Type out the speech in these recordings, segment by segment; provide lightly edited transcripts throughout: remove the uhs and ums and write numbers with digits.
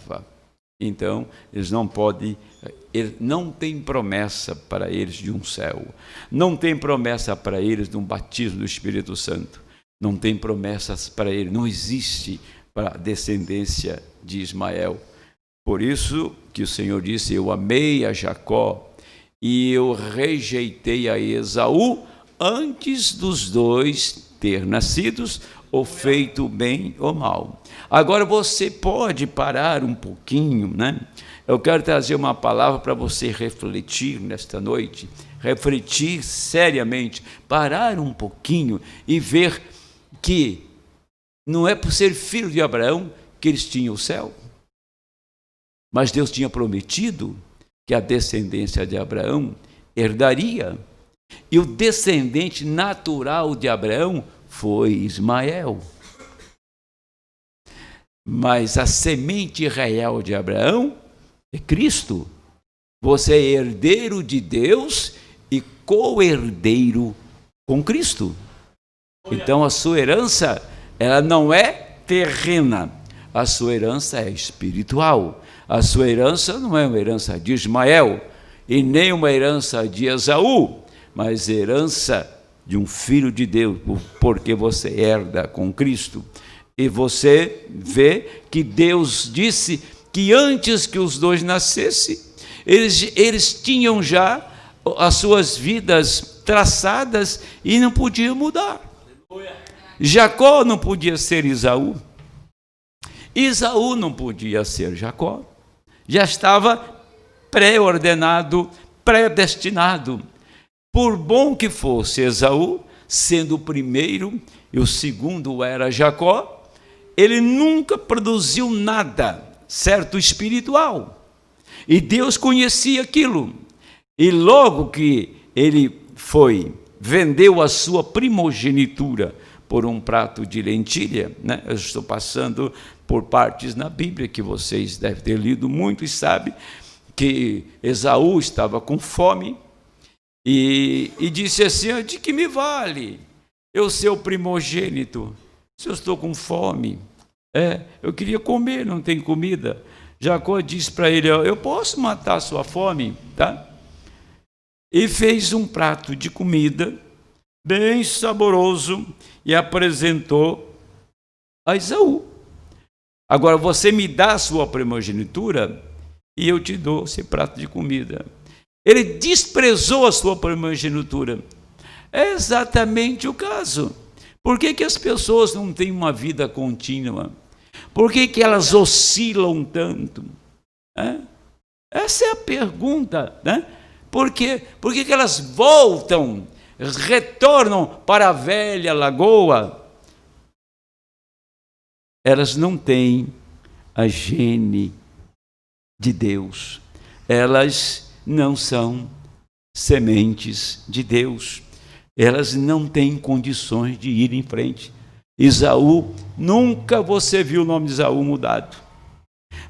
prova. Então, eles não podem, não tem promessa para eles de um céu, não tem promessa para eles de um batismo do Espírito Santo, não tem promessas para eles, não existe para a descendência de Ismael. Por isso que o Senhor disse: eu amei a Jacó e eu rejeitei a Esaú antes dos dois ter nascidos, ou feito bem ou mal. Agora você pode parar um pouquinho, né? Eu quero trazer uma palavra para você refletir nesta noite, refletir seriamente, parar um pouquinho e ver que não é por ser filho de Abraão que eles tinham o céu, mas Deus tinha prometido que a descendência de Abraão herdaria, e o descendente natural de Abraão foi Ismael. Mas a semente real de Abraão é Cristo. Você é herdeiro de Deus e co-herdeiro com Cristo. Então a sua herança, ela não é terrena, a sua herança é espiritual. A sua herança não é uma herança de Ismael e nem uma herança de Esaú, mas herança de um filho de Deus, porque você herda com Cristo. E você vê que Deus disse que antes que os dois nascessem, eles tinham já as suas vidas traçadas e não podiam mudar. Jacó não podia ser Esaú, Esaú não podia ser Jacó, já estava pré-ordenado, predestinado. Por bom que fosse Esaú, sendo o primeiro e o segundo era Jacó, ele nunca produziu nada, certo, espiritual. E Deus conhecia aquilo. E logo que ele vendeu a sua primogenitura por um prato de lentilha, né? Eu estou passando por partes na Bíblia que vocês devem ter lido muito e sabem que Esaú estava com fome e disse assim: de que me vale eu ser o primogênito, se eu estou com fome? Eu queria comer, não tem comida. Jacó disse para ele: eu posso matar a sua fome, tá? E fez um prato de comida bem saboroso e apresentou a Esaú. Agora você me dá a sua primogenitura e eu te dou esse prato de comida. Ele desprezou a sua primogenitura. É exatamente o caso. Por que as pessoas não têm uma vida contínua? Por que elas oscilam tanto? Essa é a pergunta, né? Por que elas voltam, retornam para a velha lagoa? Elas não têm a gene de Deus. Elas não são sementes de Deus. Elas não têm condições de ir em frente. Esaú, nunca você viu o nome de Esaú mudado.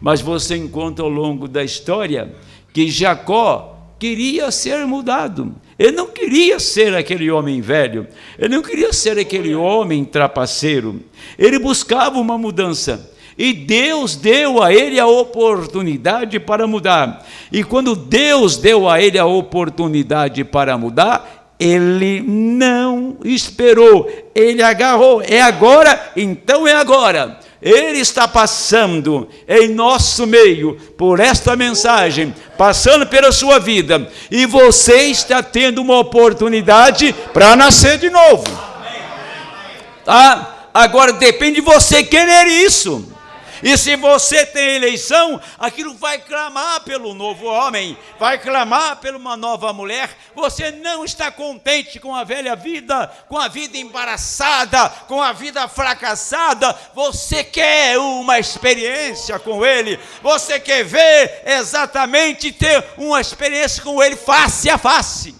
Mas você encontra ao longo da história que Jacó queria ser mudado. Ele não queria ser aquele homem velho. Ele não queria ser aquele homem trapaceiro. Ele buscava uma mudança. E Deus deu a ele a oportunidade para mudar. E quando Deus deu a ele a oportunidade para mudar, ele não esperou, ele agarrou. É agora, então é agora. Ele está passando em nosso meio por esta mensagem, passando pela sua vida, e você está tendo uma oportunidade para nascer de novo. Tá? Agora depende de você querer isso. E se você tem eleição, aquilo vai clamar pelo novo homem, vai clamar por uma nova mulher. Você não está contente com a velha vida, com a vida embaraçada, com a vida fracassada. Você quer uma experiência com ele. Você quer ver exatamente, ter uma experiência com ele face a face.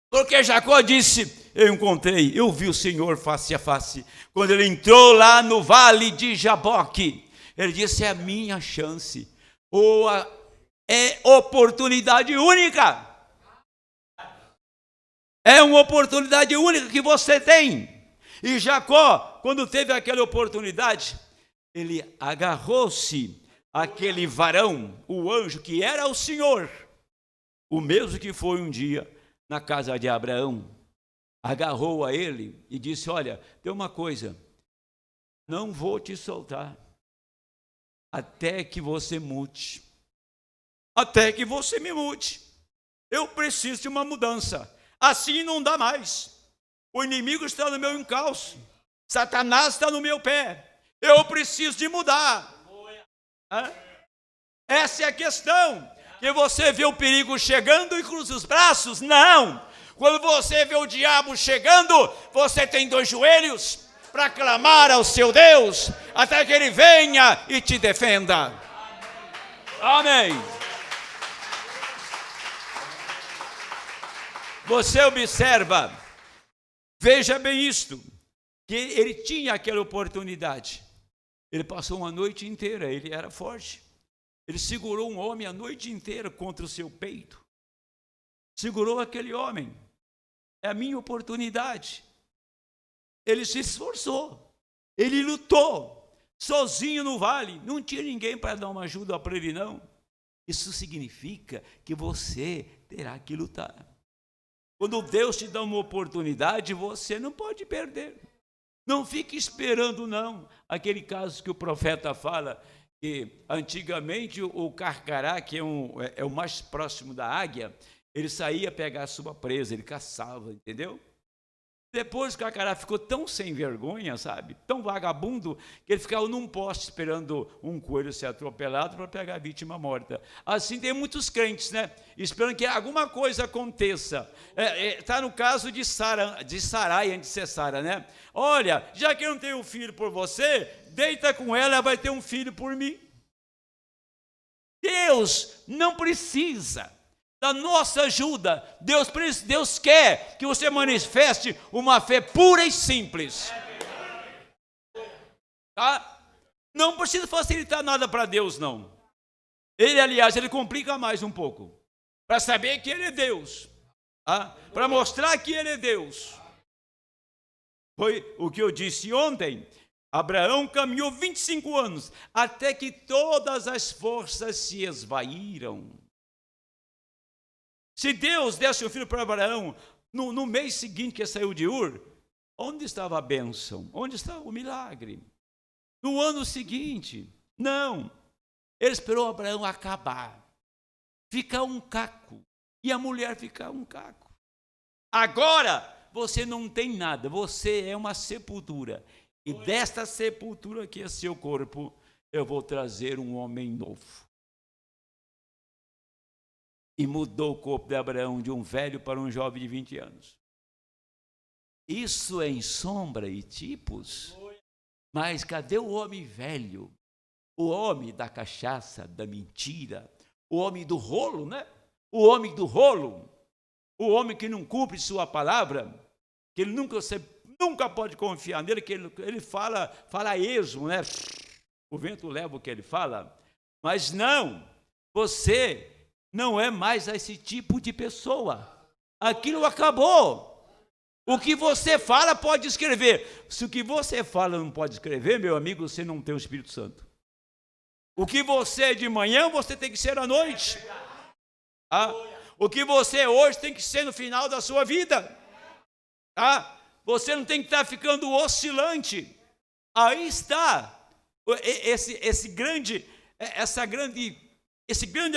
Porque Jacó disse: eu vi o Senhor face a face. Quando ele entrou lá no vale de Jaboque, ele disse: é a minha chance, é oportunidade única. É uma oportunidade única que você tem. E Jacó, quando teve aquela oportunidade, ele agarrou-se àquele varão, o anjo que era o Senhor, o mesmo que foi um dia na casa de Abraão, agarrou a ele e disse: olha, tem uma coisa, não vou te soltar até que você mude, até que você me mude. Eu preciso de uma mudança, assim não dá mais. O inimigo está no meu encalço, Satanás está no meu pé, eu preciso de mudar. Essa é a questão. Que você vê o perigo chegando e cruza os braços? Não. Quando você vê o diabo chegando, você tem dois joelhos para clamar ao seu Deus, até que ele venha e te defenda. Amém. Você observa, veja bem isto, que ele tinha aquela oportunidade. Ele passou uma noite inteira, ele era forte. Ele segurou um homem a noite inteira contra o seu peito. Segurou aquele homem. É a minha oportunidade. Ele se esforçou. Ele lutou. Sozinho no vale. Não tinha ninguém para dar uma ajuda para ele, não. Isso significa que você terá que lutar. Quando Deus te dá uma oportunidade, você não pode perder. Não fique esperando, não. Aquele caso que o profeta fala, que antigamente o carcará, que é o mais próximo da águia, ele saía pegar a sua presa, ele caçava, entendeu? Depois o carcará ficou tão sem vergonha, sabe? Tão vagabundo, que ele ficava num poste esperando um coelho ser atropelado para pegar a vítima morta. Assim tem muitos crentes, né? Esperando que alguma coisa aconteça. Está no caso de Sarai, antes de ser Sara, né? Olha, já que eu não tenho um filho por você, deita com ela, ela vai ter um filho por mim. Deus não precisa da nossa ajuda. Deus quer que você manifeste uma fé pura e simples. Tá? Não precisa facilitar nada para Deus, não. Ele, aliás, ele complica mais um pouco. Para saber que ele é Deus. Tá? Para mostrar que ele é Deus. Foi o que eu disse ontem. Abraão caminhou 25 anos, até que todas as forças se esvaíram. Se Deus desse um filho para Abraão, no mês seguinte que ele saiu de Ur, onde estava a bênção? Onde estava o milagre? No ano seguinte, não. Ele esperou Abraão acabar, ficar um caco, e a mulher ficar um caco. Agora, você não tem nada, você é uma sepultura. E desta sepultura que é seu corpo, eu vou trazer um homem novo. E mudou o corpo de Abraão de um velho para um jovem de 20 anos. Isso é em sombra e tipos. Mas cadê o homem velho? O homem da cachaça, da mentira, o homem do rolo, né? O homem do rolo, o homem que não cumpre sua palavra, que ele você nunca pode confiar nele, que ele fala a esmo, né? O vento leva o que ele fala, mas não, você não é mais esse tipo de pessoa. Aquilo acabou. O que você fala pode escrever. Se o que você fala não pode escrever, meu amigo, você não tem o Espírito Santo. O que você é de manhã, você tem que ser à noite. O que você é hoje tem que ser no final da sua vida. Você não tem que estar ficando oscilante. Aí está esse grande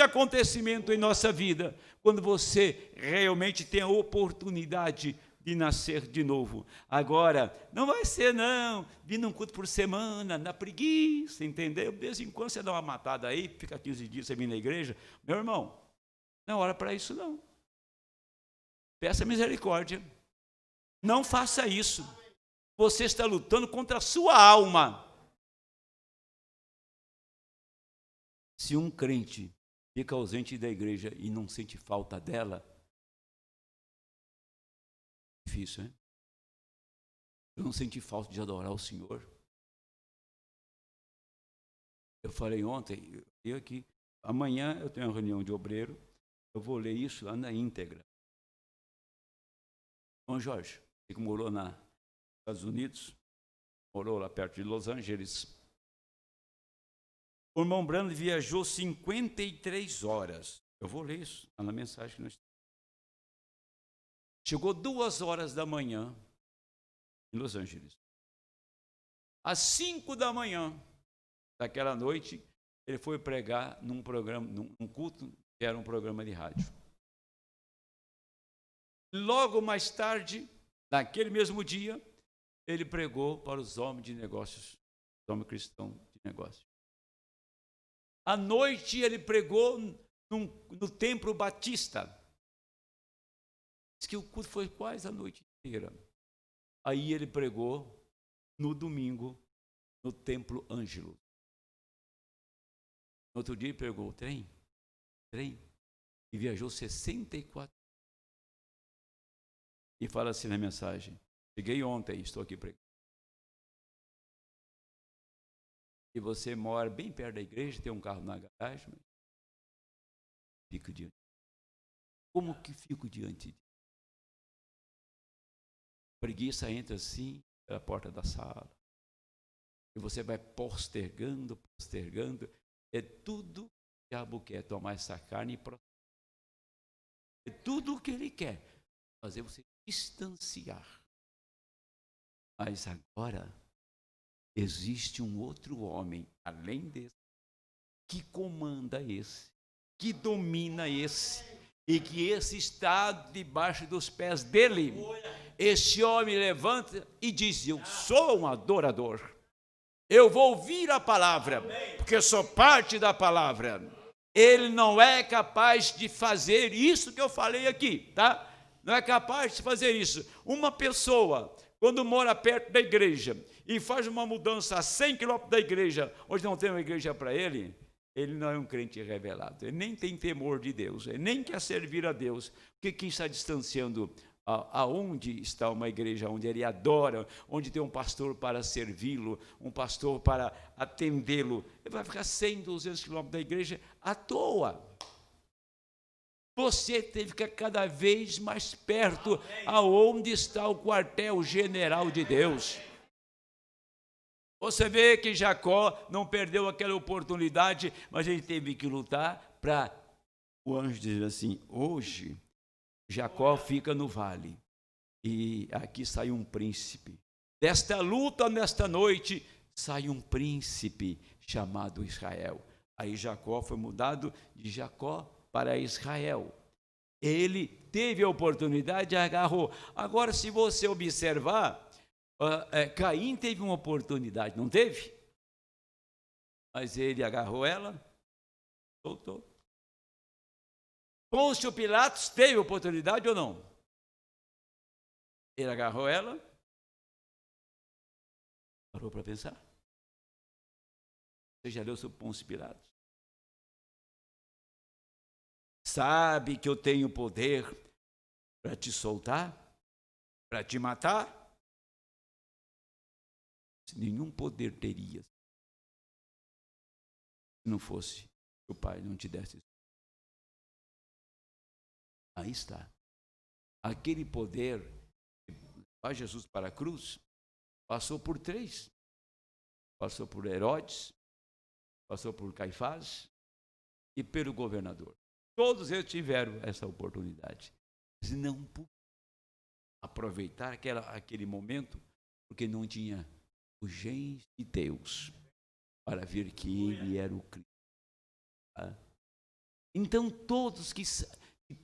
acontecimento em nossa vida, quando você realmente tem a oportunidade de nascer de novo. Agora, não vai ser, não, vir num culto por semana, na preguiça, entendeu? De vez em quando você dá uma matada aí, fica 15 dias você vem na igreja. Meu irmão, não é hora para isso, não. Peça misericórdia. Não faça isso. Você está lutando contra a sua alma. Se um crente fica ausente da igreja e não sente falta dela, é difícil, hein? Eu não senti falta de adorar o Senhor. Eu falei ontem, amanhã eu tenho uma reunião de obreiro, eu vou ler isso lá na íntegra. João Jorge, que morou nos Estados Unidos, morou lá perto de Los Angeles, O irmão Branham viajou 53 horas. Eu vou ler isso na mensagem que nós temos. Chegou 2 horas da manhã em Los Angeles. Às 5 da manhã daquela noite, ele foi pregar num programa, num culto, que era um programa de rádio. Logo mais tarde, naquele mesmo dia, ele pregou para os homens de negócios, os homens cristãos de negócios. À noite, ele pregou no Templo Batista. Diz que o culto foi quase a noite inteira. Aí ele pregou no domingo no Templo Ângelo. No outro dia ele pregou o trem, e viajou 64. E fala assim na mensagem: cheguei ontem, estou aqui pregando. E você mora bem perto da igreja, tem um carro na garagem, mas fico diante. Como que fico diante de preguiça? Entra assim pela porta da sala. E você vai postergando. É tudo que o diabo quer, tomar essa carne e prosperar. É tudo o que ele quer, fazer você distanciar. Mas agora existe um outro homem, além desse, que comanda esse, que domina esse, e que esse está debaixo dos pés dele. Este homem levanta e diz: eu sou um adorador. Eu vou ouvir a palavra, porque eu sou parte da palavra. Ele não é capaz de fazer isso que eu falei aqui, tá? Não é capaz de fazer isso. Uma pessoa, quando mora perto da igreja e faz uma mudança a 100 quilômetros da igreja, onde não tem uma igreja para ele, ele não é um crente revelado. Ele nem tem temor de Deus, ele nem quer servir a Deus. Porque quem está distanciando aonde está uma igreja, onde ele adora, onde tem um pastor para servi-lo, um pastor para atendê-lo, ele vai ficar 100, 200 quilômetros da igreja à toa. Você tem que ficar cada vez mais perto aonde está o quartel-general de Deus. Você vê que Jacó não perdeu aquela oportunidade, mas ele teve que lutar para o anjo dizer assim: hoje Jacó fica no vale e aqui sai um príncipe. Desta luta, nesta noite, sai um príncipe chamado Israel. Aí Jacó foi mudado de Jacó para Israel. Ele teve a oportunidade e agarrou. Agora, se você observar, Caim teve uma oportunidade, não teve? Mas ele agarrou ela, soltou. Pôncio Pilatos teve oportunidade ou não? Ele agarrou ela, parou para pensar. Você já leu sobre Pôncio Pilatos? Sabe que eu tenho poder para te soltar, para te matar? Nenhum poder teria se não fosse que o Pai não te desse. Aí está. Aquele poder que levou Jesus para a cruz passou por 3. Passou por Herodes, passou por Caifás e pelo governador. Todos eles tiveram essa oportunidade. Mas não puderam aproveitar aquele momento, porque não tinha o gen de Deus para ver que ele era o Cristo. Então, todos que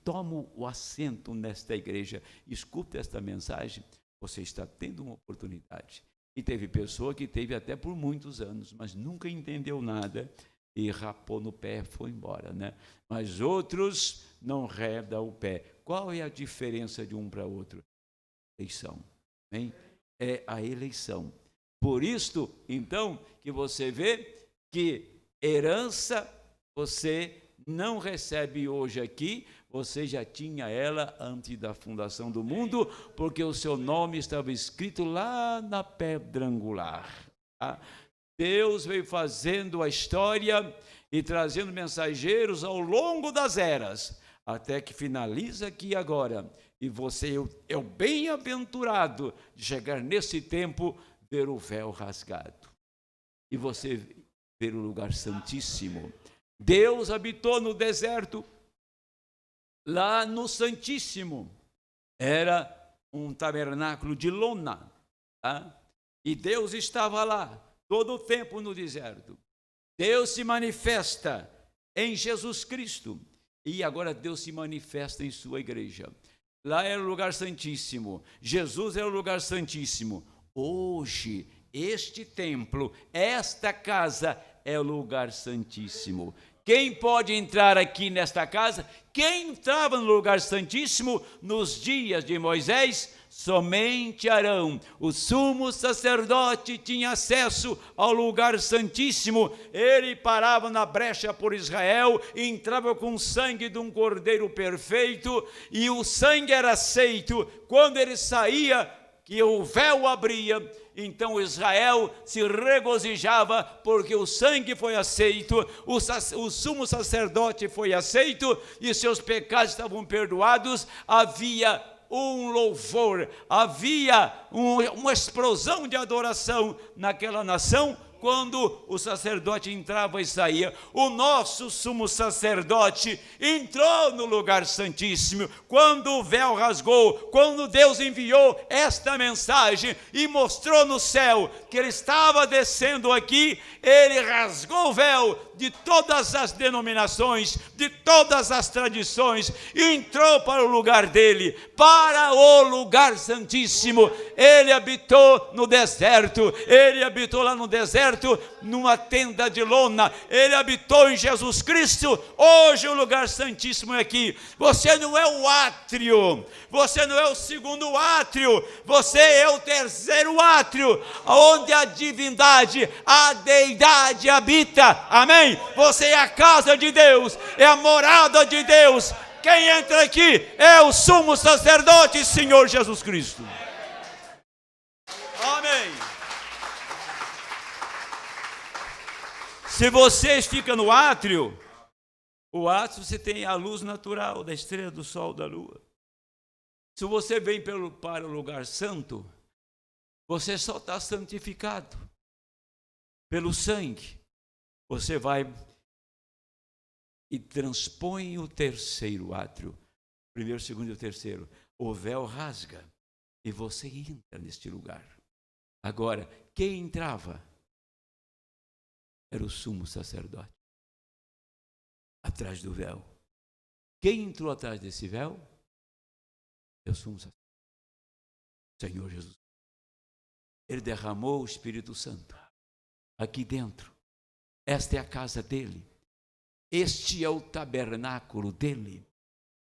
tomam o assento nesta igreja, escuta esta mensagem, você está tendo uma oportunidade. E teve pessoa que teve até por muitos anos, mas nunca entendeu nada e rapou no pé e foi embora, né? Mas outros não redam o pé. Qual é a diferença de um para outro? Eleição, hein? É a eleição. Por isto, então, que você vê que herança você não recebe hoje aqui, você já tinha ela antes da fundação do mundo, porque o seu nome estava escrito lá na pedra angular. Tá? Deus veio fazendo a história e trazendo mensageiros ao longo das eras, até que finaliza aqui agora. E você é o bem-aventurado de chegar nesse tempo, ver o véu rasgado. E você pelo lugar santíssimo. Deus habitou no deserto, lá no Santíssimo. Era um tabernáculo de lona, tá? E Deus estava lá todo o tempo no deserto. Deus se manifesta em Jesus Cristo. E agora Deus se manifesta em sua igreja. Lá era o lugar santíssimo. Jesus era o lugar santíssimo. Hoje, este templo, esta casa é o lugar santíssimo. Quem pode entrar aqui nesta casa? Quem entrava no lugar santíssimo nos dias de Moisés? Somente Arão, o sumo sacerdote, tinha acesso ao lugar santíssimo. Ele parava na brecha por Israel, entrava com o sangue de um cordeiro perfeito, e o sangue era aceito. Quando ele saía, que o véu abria, então Israel se regozijava, porque o sangue foi aceito, o sumo sacerdote foi aceito, e seus pecados estavam perdoados. Havia um louvor, havia uma explosão de adoração naquela nação, quando o sacerdote entrava e saía. O nosso sumo sacerdote entrou no lugar santíssimo, quando o véu rasgou, quando Deus enviou esta mensagem e mostrou no céu que ele estava descendo aqui. Ele rasgou o véu de todas as denominações, de todas as tradições, e entrou para o lugar dele, para o lugar santíssimo. Ele habitou no deserto, ele habitou lá no deserto, numa tenda de lona. Ele habitou em Jesus Cristo. Hoje o lugar santíssimo é aqui. Você não é o átrio, você não é o segundo átrio, você é o terceiro átrio, onde a divindade, a deidade habita. Amém? Você é a casa de Deus, é a morada de Deus. Quem entra aqui é o sumo sacerdote, Senhor Jesus Cristo. Amém. Se você fica no átrio, o átrio, você tem a luz natural da estrela, do sol, da lua. Se você vem para o lugar santo, você só está santificado pelo sangue. Você vai e transpõe o terceiro átrio, primeiro, segundo e o terceiro. O véu rasga e você entra neste lugar. Agora, quem entrava era o sumo sacerdote, atrás do véu. Quem entrou atrás desse véu é o sumo sacerdote, Senhor Jesus. Ele derramou o Espírito Santo aqui dentro. Esta é a casa dele. Este é o tabernáculo dele.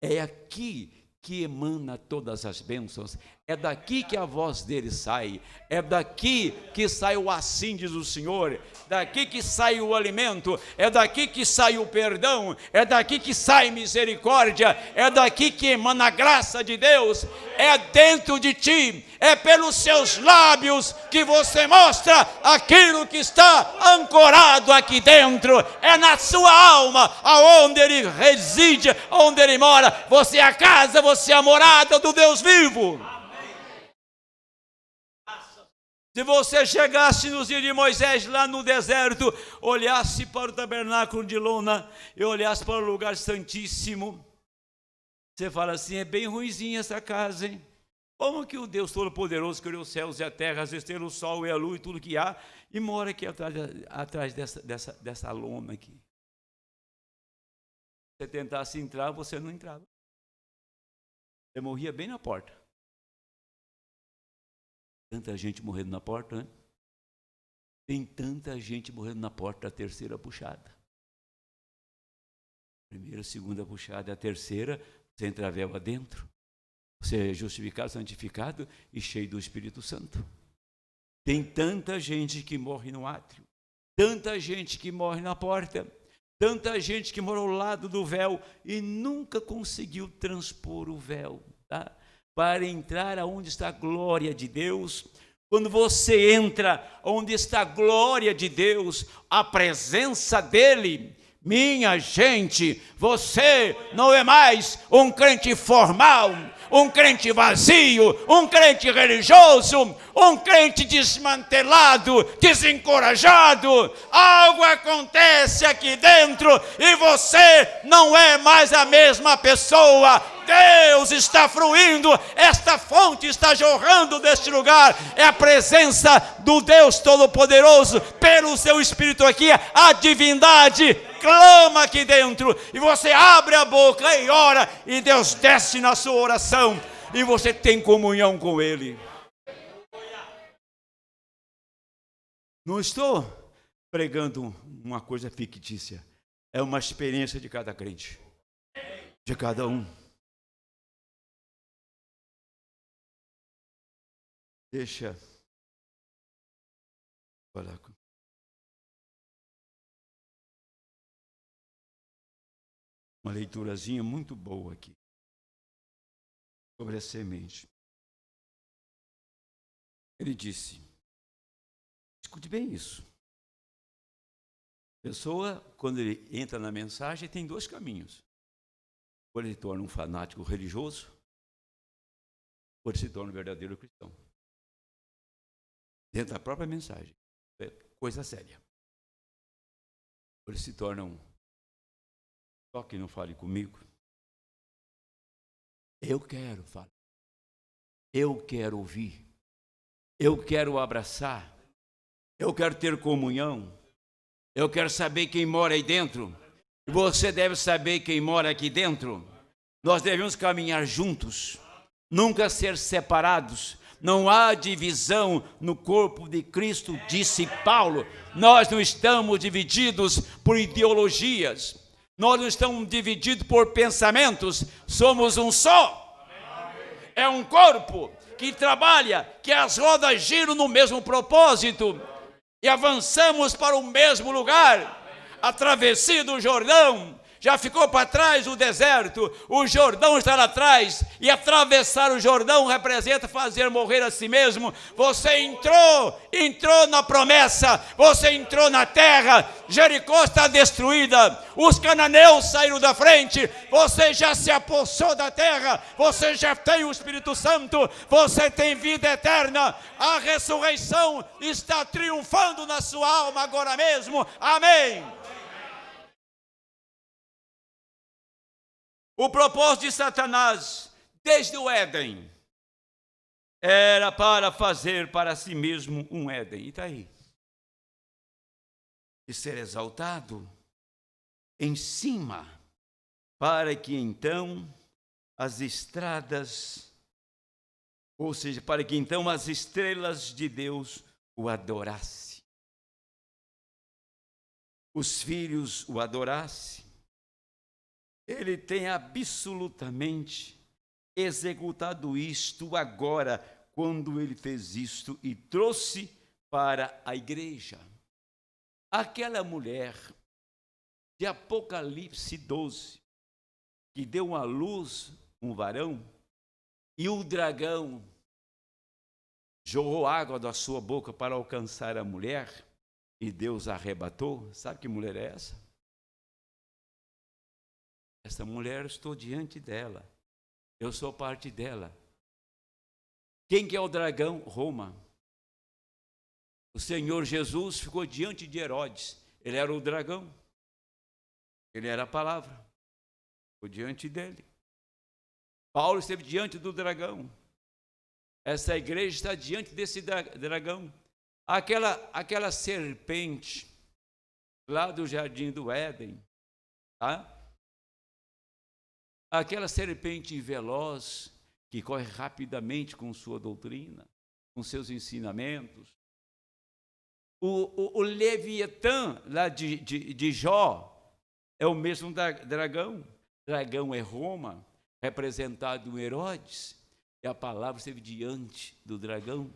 É aqui que emana todas as bênçãos. É daqui que a voz dele sai. É daqui que sai o assim diz o Senhor. Daqui que sai o alimento. É daqui que sai o perdão. É daqui que sai misericórdia. É daqui que emana a graça de Deus. É dentro de ti. É pelos seus lábios que você mostra aquilo que está ancorado aqui dentro. É na sua alma, aonde ele reside, onde ele mora. Você é a casa, você é a morada do Deus vivo. Se você chegasse nos dias de Moisés lá no deserto, olhasse para o tabernáculo de lona e olhasse para o lugar santíssimo, você fala assim: é bem ruinzinha essa casa, hein? Como que o Deus Todo-Poderoso criou os céus e a terra, as estrelas, o sol e a lua e tudo que há, e mora aqui atrás dessa lona aqui? Se você tentasse entrar, você não entrava. Você morria bem na porta. Tanta gente morrendo na porta, né? Tem tanta gente morrendo na porta da terceira puxada. Primeira, segunda puxada, a terceira, você entra a véu adentro. Você é justificado, santificado e cheio do Espírito Santo. Tem tanta gente que morre no átrio, tanta gente que morre na porta, tanta gente que mora ao lado do véu e nunca conseguiu transpor o véu, tá? Para entrar aonde está a glória de Deus. Quando você entra onde está a glória de Deus, a presença dele, Minha gente, você não é mais um crente formal, um crente vazio, um crente religioso, um crente desmantelado, desencorajado. Algo acontece aqui dentro e você não é mais a mesma pessoa. Deus está fluindo, esta fonte está jorrando deste lugar. É a presença do Deus Todo-Poderoso, pelo seu Espírito aqui, a divindade clama aqui dentro, e você abre a boca e ora, e Deus desce na sua oração, e você tem comunhão com Ele. Não estou pregando uma coisa fictícia, é uma experiência de cada crente, de cada um. Deixa falar com uma leiturazinha muito boa aqui sobre a semente. Ele disse, escute bem isso. A pessoa, quando ele entra na mensagem, tem dois caminhos. Ou ele torna um fanático religioso, ou ele se torna um verdadeiro cristão. Dentro da própria mensagem. É coisa séria. Ou ele se torna um... Só que não fale comigo. Eu quero falar. Eu quero ouvir. Eu quero abraçar. Eu quero ter comunhão. Eu quero saber quem mora aí dentro. E você deve saber quem mora aqui dentro. Nós devemos caminhar juntos. Nunca ser separados. Não há divisão no corpo de Cristo, disse Paulo. Nós não estamos divididos por ideologias. Nós não estamos divididos por pensamentos, somos um só. É um corpo que trabalha, que as rodas giram no mesmo propósito e avançamos para o mesmo lugar. A travessia do Jordão, já ficou para trás o deserto, o Jordão está lá atrás, e atravessar o Jordão representa fazer morrer a si mesmo. Você entrou na promessa, você entrou na terra, Jericó está destruída, os cananeus saíram da frente, você já se apossou da terra, você já tem o Espírito Santo, você tem vida eterna, a ressurreição está triunfando na sua alma agora mesmo, amém. O propósito de Satanás, desde o Éden, era para fazer para si mesmo um Éden. E está aí. E ser exaltado em cima, para que então as estradas, ou seja, para que então as estrelas de Deus o adorassem. Os filhos o adorassem. Ele tem absolutamente executado isto agora, quando ele fez isto e trouxe para a igreja. Aquela mulher de Apocalipse 12, que deu à luz um varão, e o dragão jorrou água da sua boca para alcançar a mulher, e Deus a arrebatou. Sabe que mulher é essa? Essa mulher, estou diante dela. Eu sou parte dela. Quem que é o dragão? Roma. O Senhor Jesus ficou diante de Herodes. Ele era o dragão. Ele era a palavra. Ficou diante dele. Paulo esteve diante do dragão. Essa igreja está diante desse dragão. Aquela serpente lá do jardim do Éden, tá? Aquela serpente veloz que corre rapidamente com sua doutrina, com seus ensinamentos. O Leviatã lá de Jó é o mesmo dragão. Dragão é Roma, representado em Herodes. E a palavra esteve diante do dragão,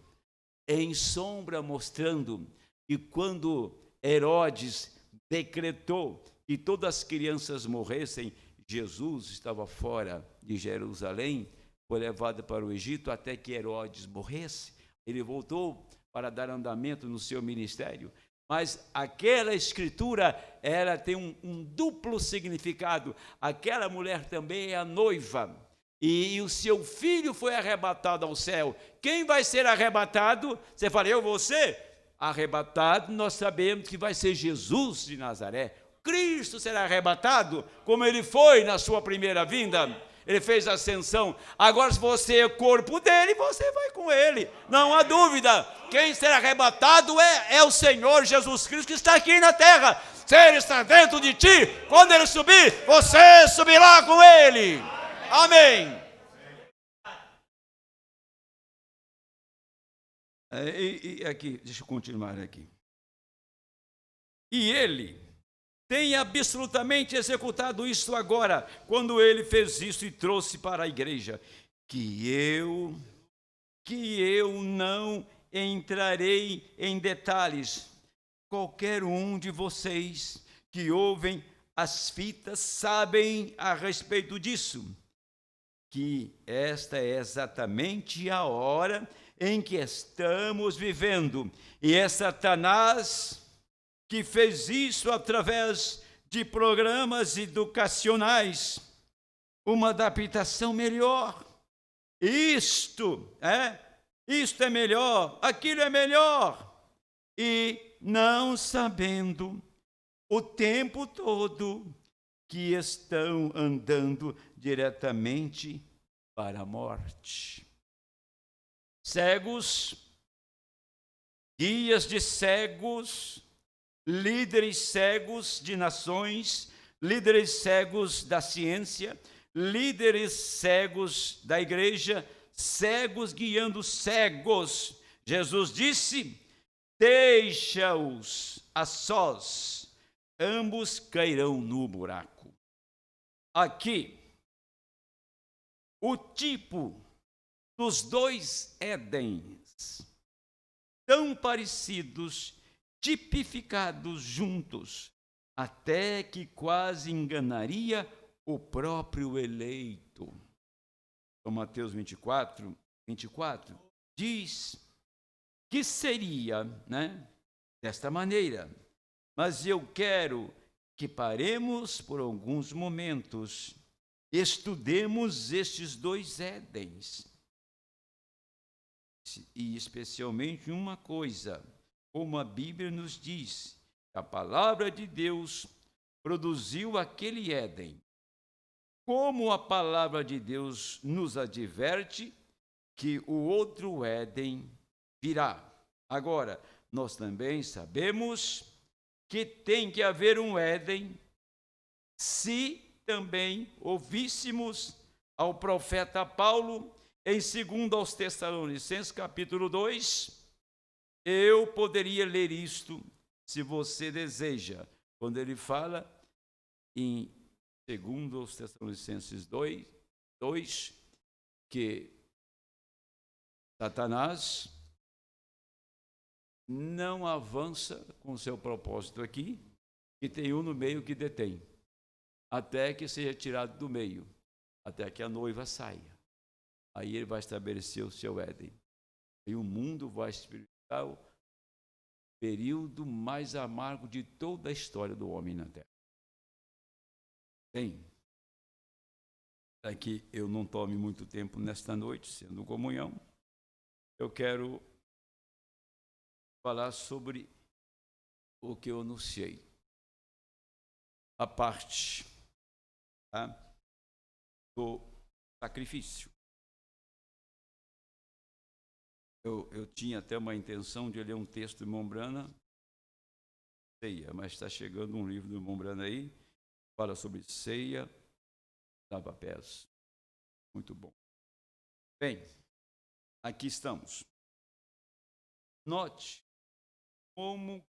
em sombra, mostrando que quando Herodes decretou que todas as crianças morressem, Jesus estava fora de Jerusalém, foi levado para o Egito até que Herodes morresse. Ele voltou para dar andamento no seu ministério. Mas aquela escritura, ela tem um duplo significado. Aquela mulher também é a noiva. E o seu filho foi arrebatado ao céu. Quem vai ser arrebatado? Você fala, eu vou ser? Arrebatado, nós sabemos que vai ser Jesus de Nazaré. Cristo será arrebatado, como ele foi na sua primeira vinda. Ele fez a ascensão. Agora, se você é corpo dele, você vai com ele. Não há dúvida. Quem será arrebatado é o Senhor Jesus Cristo, que está aqui na terra. Se ele está dentro de ti, quando ele subir, você subirá com ele. Amém. E aqui, deixa eu continuar aqui. E ele tem absolutamente executado isso agora, quando ele fez isso e trouxe para a igreja, que eu não entrarei em detalhes. Qualquer um de vocês que ouvem as fitas sabem a respeito disso, que esta é exatamente a hora em que estamos vivendo, e é Satanás que fez isso através de programas educacionais, uma adaptação melhor. Isto é melhor, aquilo é melhor, e não sabendo o tempo todo que estão andando diretamente para a morte. Cegos, guias de cegos, líderes cegos de nações, líderes cegos da ciência, líderes cegos da igreja, cegos guiando cegos. Jesus disse, deixa-os a sós, ambos cairão no buraco. Aqui, o tipo dos dois Édens, tão parecidos, tipificados juntos, até que quase enganaria o próprio eleito. Então, Mateus 24, diz que seria, desta maneira. Mas eu quero que paremos por alguns momentos, estudemos estes dois Édens. E especialmente uma coisa, como a Bíblia nos diz, a palavra de Deus produziu aquele Éden. Como a palavra de Deus nos adverte que o outro Éden virá. Agora, nós também sabemos que tem que haver um Éden se também ouvíssemos ao profeta Paulo em 2 aos Tessalonicenses, capítulo 2, eu poderia ler isto, se você deseja, quando ele fala em 2 aos Tessalonicenses 2, que Satanás não avança com seu propósito aqui, e tem um no meio que detém, até que seja tirado do meio, até que a noiva saia. Aí ele vai estabelecer o seu Éden. E o mundo vai experimentar o período mais amargo de toda a história do homem na Terra. Bem, para que eu não tome muito tempo nesta noite, sendo comunhão, eu quero falar sobre o que eu anunciei. A parte do sacrifício. Eu tinha até uma intenção de ler um texto de Mombrana, ceia, mas está chegando um livro de Mombrana aí, fala sobre ceia, lava-pés. Muito bom. Bem, aqui estamos. Note como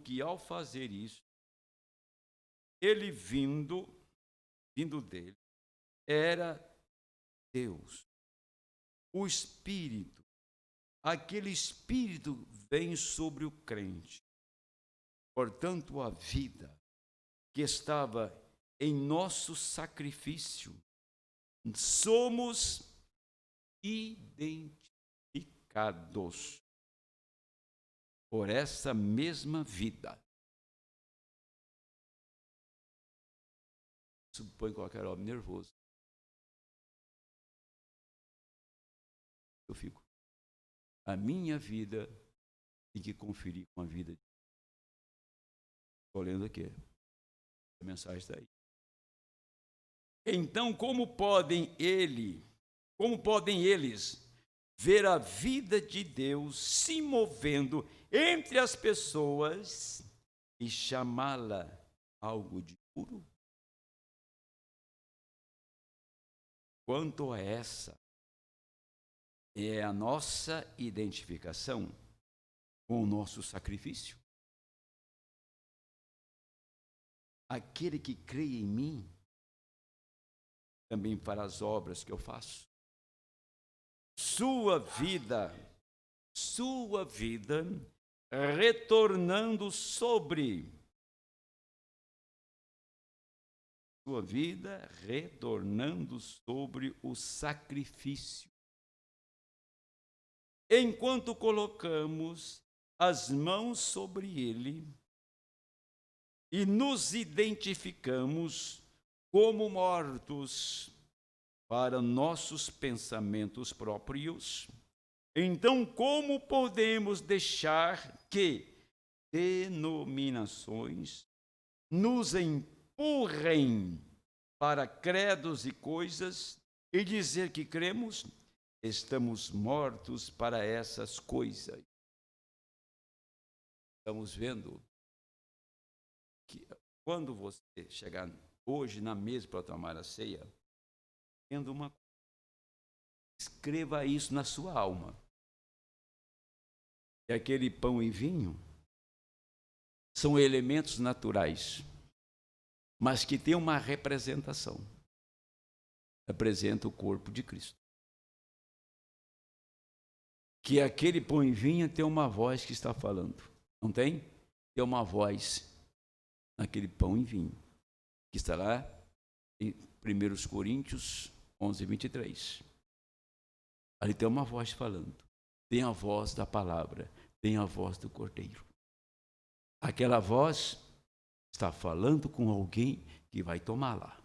que ao fazer isso, ele vindo dele, era Deus. O Espírito, aquele Espírito vem sobre o crente. Portanto, a vida que estava em nosso sacrifício, somos identificados. por essa mesma vida. Isso põe qualquer homem nervoso. Eu fico. A minha vida tem que conferir com a vida. Estou lendo aqui. A mensagem está aí. Então, como podem eles ver a vida de Deus se movendo entre as pessoas e chamá-la algo de puro? Quanto a essa, é a nossa identificação com o nosso sacrifício. Aquele que crê em mim também fará as obras que eu faço. Sua vida retornando sobre o sacrifício. Enquanto colocamos as mãos sobre ele e nos identificamos como mortos para nossos pensamentos próprios, então como podemos deixar que denominações nos empurrem para credos e coisas e dizer que cremos? Estamos mortos para essas coisas. Estamos vendo que quando você chegar hoje na mesa para tomar a ceia, tendo uma coisa, escreva isso na sua alma. Que aquele pão e vinho são elementos naturais, mas que tem uma representação. Representa o corpo de Cristo. Que aquele pão e vinho tem uma voz que está falando. Não tem? Tem uma voz naquele pão e vinho, que está lá em 1 Coríntios 11, 23. Ali tem uma voz falando. Tem a voz da palavra, tem a voz do Cordeiro. Aquela voz está falando com alguém que vai tomar lá.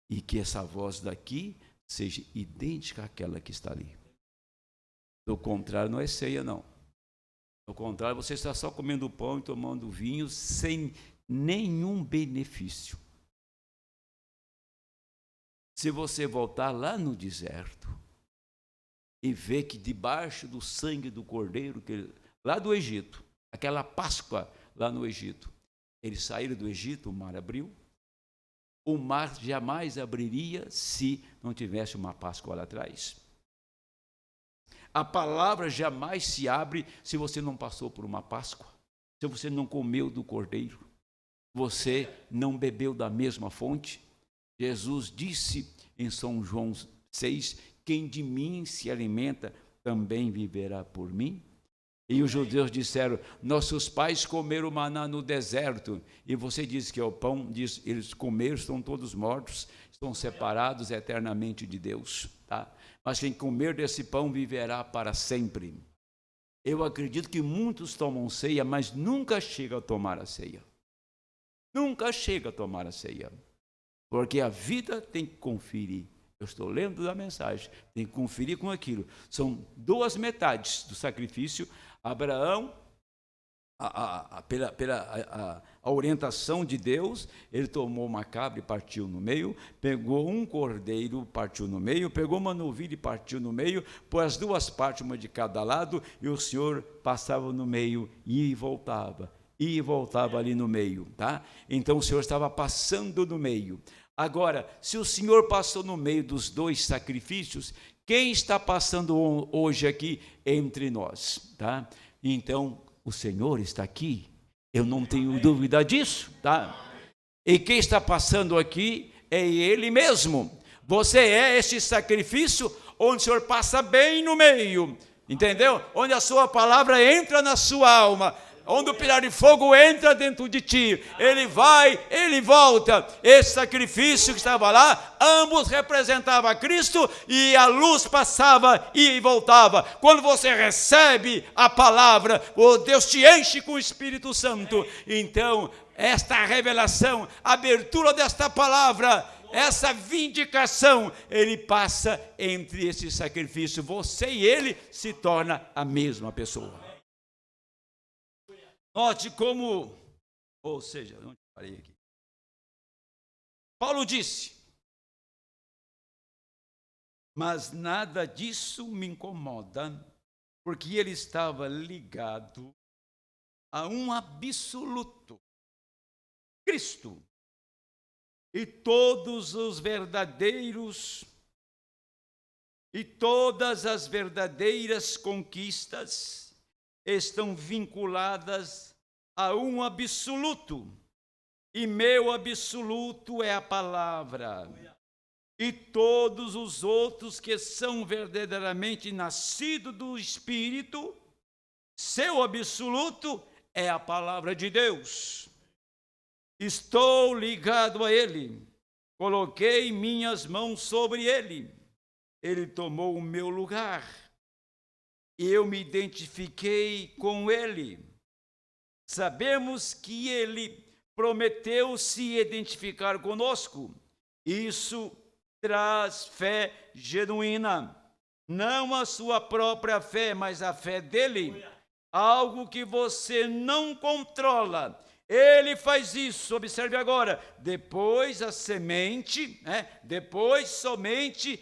E que essa voz daqui seja idêntica àquela que está ali. Do contrário, não é ceia, não. Do contrário, você está só comendo pão e tomando vinho sem nenhum benefício. Se você voltar lá no deserto e ver que debaixo do sangue do Cordeiro, lá do Egito, aquela Páscoa lá no Egito, eles saíram do Egito, o mar abriu. O mar jamais abriria se não tivesse uma Páscoa lá atrás. A palavra jamais se abre se você não passou por uma Páscoa, se você não comeu do Cordeiro, você não bebeu da mesma fonte. Jesus disse em São João 6, quem de mim se alimenta também viverá por mim. E os judeus disseram, nossos pais comeram maná no deserto, e você diz que é o pão, diz, eles comeram, estão todos mortos, estão separados eternamente de Deus, tá? Mas quem comer desse pão viverá para sempre. Eu acredito que muitos tomam ceia, mas nunca chegam a tomar a ceia. Nunca chega a tomar a ceia. Porque a vida tem que conferir. Eu estou lendo da mensagem, tem que conferir com aquilo. São duas metades do sacrifício. Abraão, pela orientação de Deus, ele tomou uma cabra e partiu no meio, pegou um cordeiro, partiu no meio, pegou uma novilha e partiu no meio, pôs as duas partes, uma de cada lado, e o Senhor passava no meio e voltava ali no meio, tá? Então o Senhor estava passando no meio. Agora, se o Senhor passou no meio dos dois sacrifícios, quem está passando hoje aqui entre nós, tá? Então, o Senhor está aqui, eu não tenho dúvida disso, tá? E quem está passando aqui é Ele mesmo. Você é este sacrifício onde o Senhor passa bem no meio, entendeu? Onde a sua palavra entra na sua alma. onde o pilar de fogo entra dentro de ti, ele vai, ele volta. Esse sacrifício que estava lá, ambos representavam Cristo, e a luz passava e voltava. Quando você recebe a palavra, Deus te enche com o Espírito Santo. Então, esta revelação, a abertura desta palavra, essa vindicação, ele passa entre esse sacrifício. Você e ele se torna a mesma pessoa. Note como, ou seja, onde parei aqui? Paulo disse: mas nada disso me incomoda, porque ele estava ligado a um absoluto, Cristo. E todos os verdadeiros e todas as verdadeiras conquistas estão vinculadas a um absoluto. E meu absoluto é a palavra. E todos os outros que são verdadeiramente nascidos do Espírito, seu absoluto é a palavra de Deus. Estou ligado a ele, coloquei minhas mãos sobre ele, ele tomou o meu lugar, eu me identifiquei com ele. Sabemos que ele prometeu se identificar conosco. Isso traz fé genuína, não a sua própria fé, mas a fé dele, algo que você não controla. Ele faz isso, observe agora, depois a semente, depois somente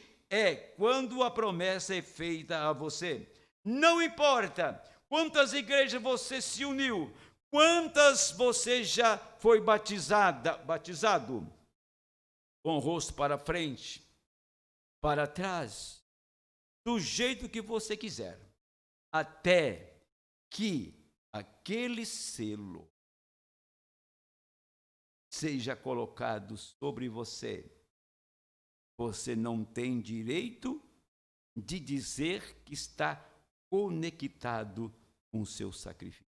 quando a promessa é feita a você. Não importa quantas igrejas você se uniu, quantas você já foi batizado, com o rosto para frente, para trás, do jeito que você quiser, até que aquele selo seja colocado sobre você, você não tem direito de dizer que está conectado com o seu sacrifício.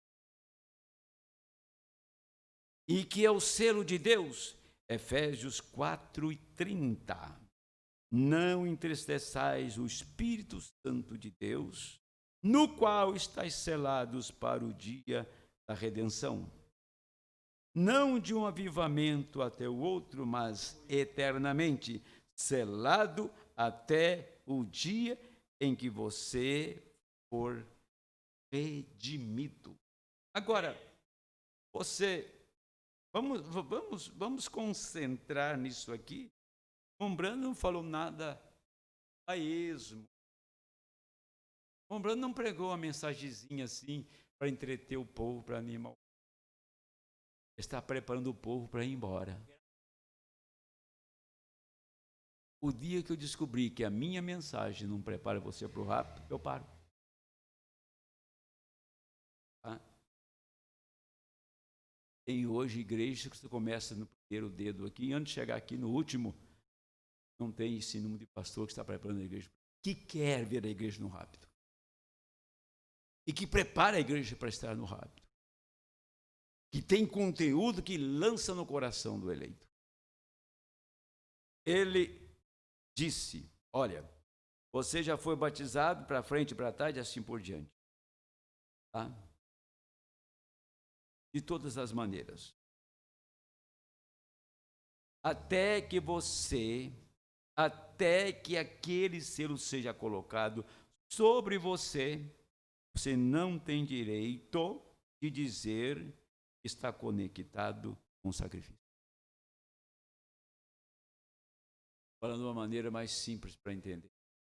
E que é o selo de Deus, Efésios 4:30. Não entristeçais o Espírito Santo de Deus, no qual estáis selados para o dia da redenção. Não de um avivamento até o outro, mas eternamente, selado até o dia em que você for redimido. Agora, vamos concentrar nisso aqui. Mombrando não falou nada a esmo. Mombrando não pregou uma mensagenzinha assim para entreter o povo, para animar. Está preparando o povo para ir embora. O dia que eu descobri que a minha mensagem não prepara você para o rapto, eu paro. Tá? Tem hoje igreja que você começa no primeiro dedo aqui, e antes de chegar aqui no último, não tem esse número de pastor que está preparando a igreja, que quer ver a igreja no rapto. E que prepara a igreja para estar no rapto. Que tem conteúdo que lança no coração do eleito. Ele disse: olha, você já foi batizado para frente e para trás e assim por diante. Tá? De todas as maneiras. Até que aquele selo seja colocado sobre você, você não tem direito de dizer que está conectado com o sacrifício. Falando de uma maneira mais simples para entender.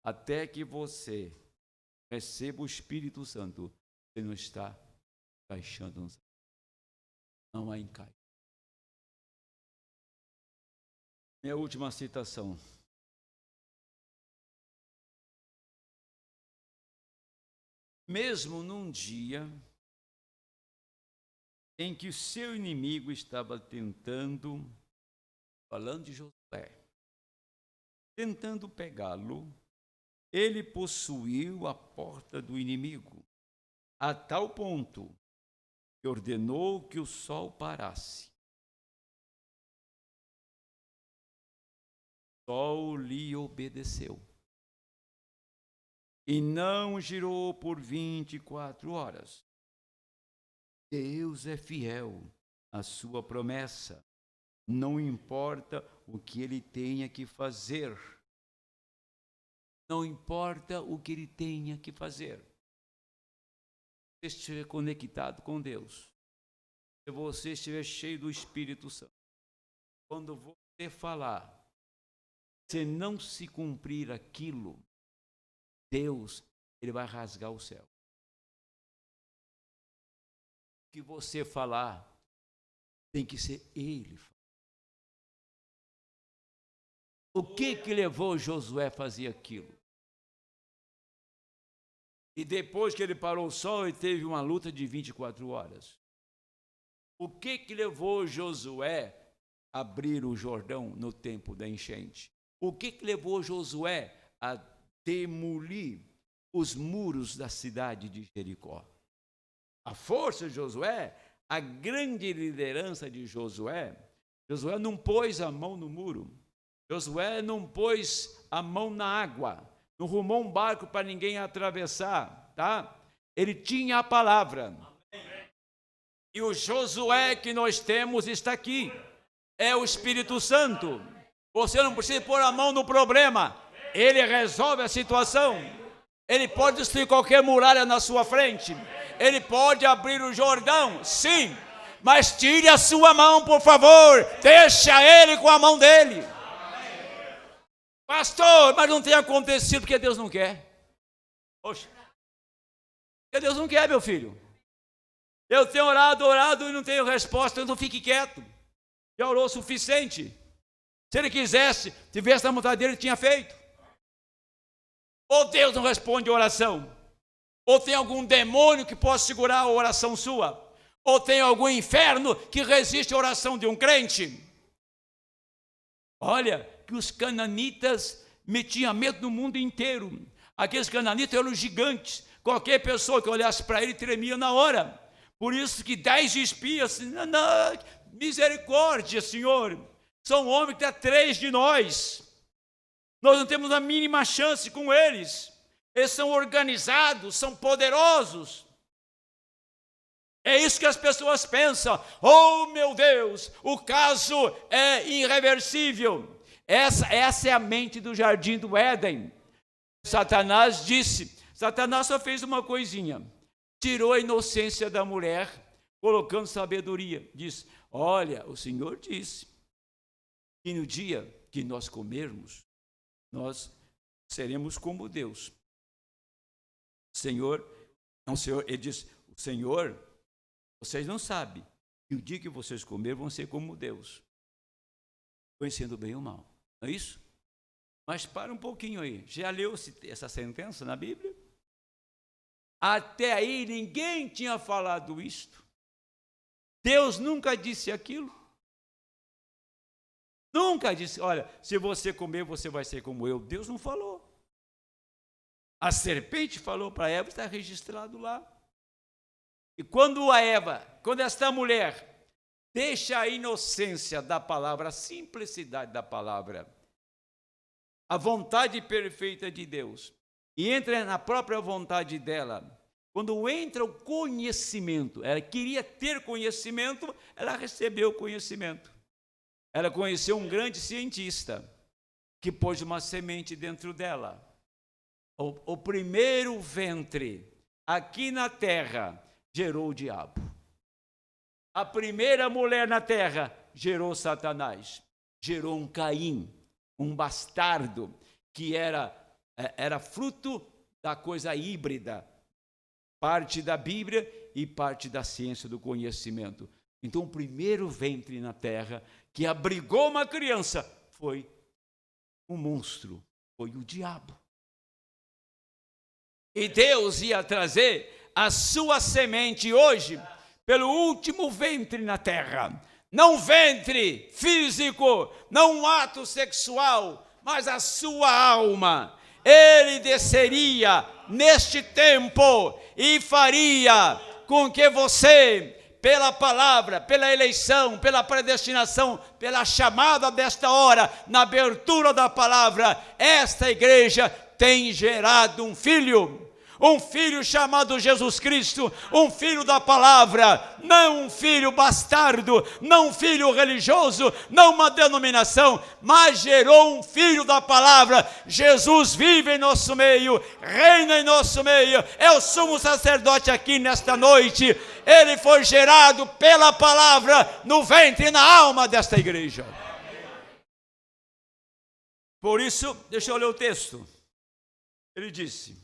Até que você receba o Espírito Santo, você não está encaixando no sacrifício. Não há encaixe. Minha última citação. Mesmo num dia em que o seu inimigo estava tentando, falando de Josué, tentando pegá-lo, ele possuiu a porta do inimigo, a tal ponto e ordenou que o sol parasse. O sol lhe obedeceu. E não girou por 24 horas. Deus é fiel à sua promessa. Não importa o que ele tenha que fazer. Não importa o que ele tenha que fazer. Se você estiver conectado com Deus, se você estiver cheio do Espírito Santo, quando você falar, se não se cumprir aquilo, Deus, ele vai rasgar o céu. O que você falar, tem que ser ele. O que levou Josué a fazer aquilo? E depois que ele parou o sol, ele teve uma luta de 24 horas. O que levou Josué a abrir o Jordão no tempo da enchente? O que levou Josué a demolir os muros da cidade de Jericó? A força de Josué, a grande liderança de Josué, Josué não pôs a mão no muro, Josué não pôs a mão na água, não rumou um barco para ninguém atravessar, tá? Ele tinha a palavra. E o Josué que nós temos está aqui, é o Espírito Santo. Você não precisa pôr a mão no problema, ele resolve a situação. Ele pode destruir qualquer muralha na sua frente, ele pode abrir o Jordão, sim, mas tire a sua mão, por favor, deixa ele com a mão dele. Pastor, mas não tem acontecido porque Deus não quer. Poxa, porque Deus não quer, meu filho. Eu tenho orado e não tenho resposta, então fique quieto. Já orou o suficiente. Se ele quisesse, tivesse a vontade dele, ele tinha feito. Ou Deus não responde a oração, ou tem algum demônio que possa segurar a oração sua, ou tem algum inferno que resiste à oração de um crente. Olha, que os cananitas metiam medo no mundo inteiro. Aqueles cananitas eram gigantes. Qualquer pessoa que olhasse para ele tremia na hora. Por isso que 10 espias, não, misericórdia, Senhor, são homens que têm 3 de nós. Nós não temos a mínima chance com eles. Eles são organizados, são poderosos. É isso que as pessoas pensam. Oh, meu Deus, o caso é irreversível. Essa é a mente do jardim do Éden. Satanás só fez uma coisinha. Tirou a inocência da mulher, colocando sabedoria. Diz, olha, o Senhor disse que no dia que nós comermos, nós seremos como Deus. Ele diz, o Senhor, vocês não sabem que o dia que vocês comerem vão ser como Deus, conhecendo o bem e o mal. Não é isso? Mas para um pouquinho aí. Já leu essa sentença na Bíblia? Até aí ninguém tinha falado isto. Deus nunca disse aquilo. Nunca disse, olha, se você comer, você vai ser como eu. Deus não falou. A serpente falou para Eva, está registrado lá. E quando esta mulher deixa a inocência da palavra, a simplicidade da palavra, a vontade perfeita de Deus, e entra na própria vontade dela, quando entra o conhecimento, ela queria ter conhecimento, ela recebeu conhecimento. Ela conheceu um grande cientista, que pôs uma semente dentro dela. O primeiro ventre, aqui na terra, gerou o diabo. A primeira mulher na terra gerou Satanás, gerou um Caim, um bastardo, que era fruto da coisa híbrida, parte da Bíblia e parte da ciência do conhecimento. Então, o primeiro ventre na terra que abrigou uma criança foi um monstro, foi o diabo. E Deus ia trazer a sua semente hoje pelo último ventre na terra. Não ventre físico, não um ato sexual, mas a sua alma. Ele desceria neste tempo e faria com que você pela palavra, pela eleição, pela predestinação, pela chamada desta hora, na abertura da palavra, esta igreja tem gerado um filho chamado Jesus Cristo, um filho da palavra, não um filho bastardo, não um filho religioso, não uma denominação, mas gerou um filho da palavra. Jesus vive em nosso meio, reina em nosso meio, é o sumo sacerdote aqui nesta noite. Ele foi gerado pela palavra no ventre e na alma desta igreja. Por isso, deixa eu ler o texto. Ele disse: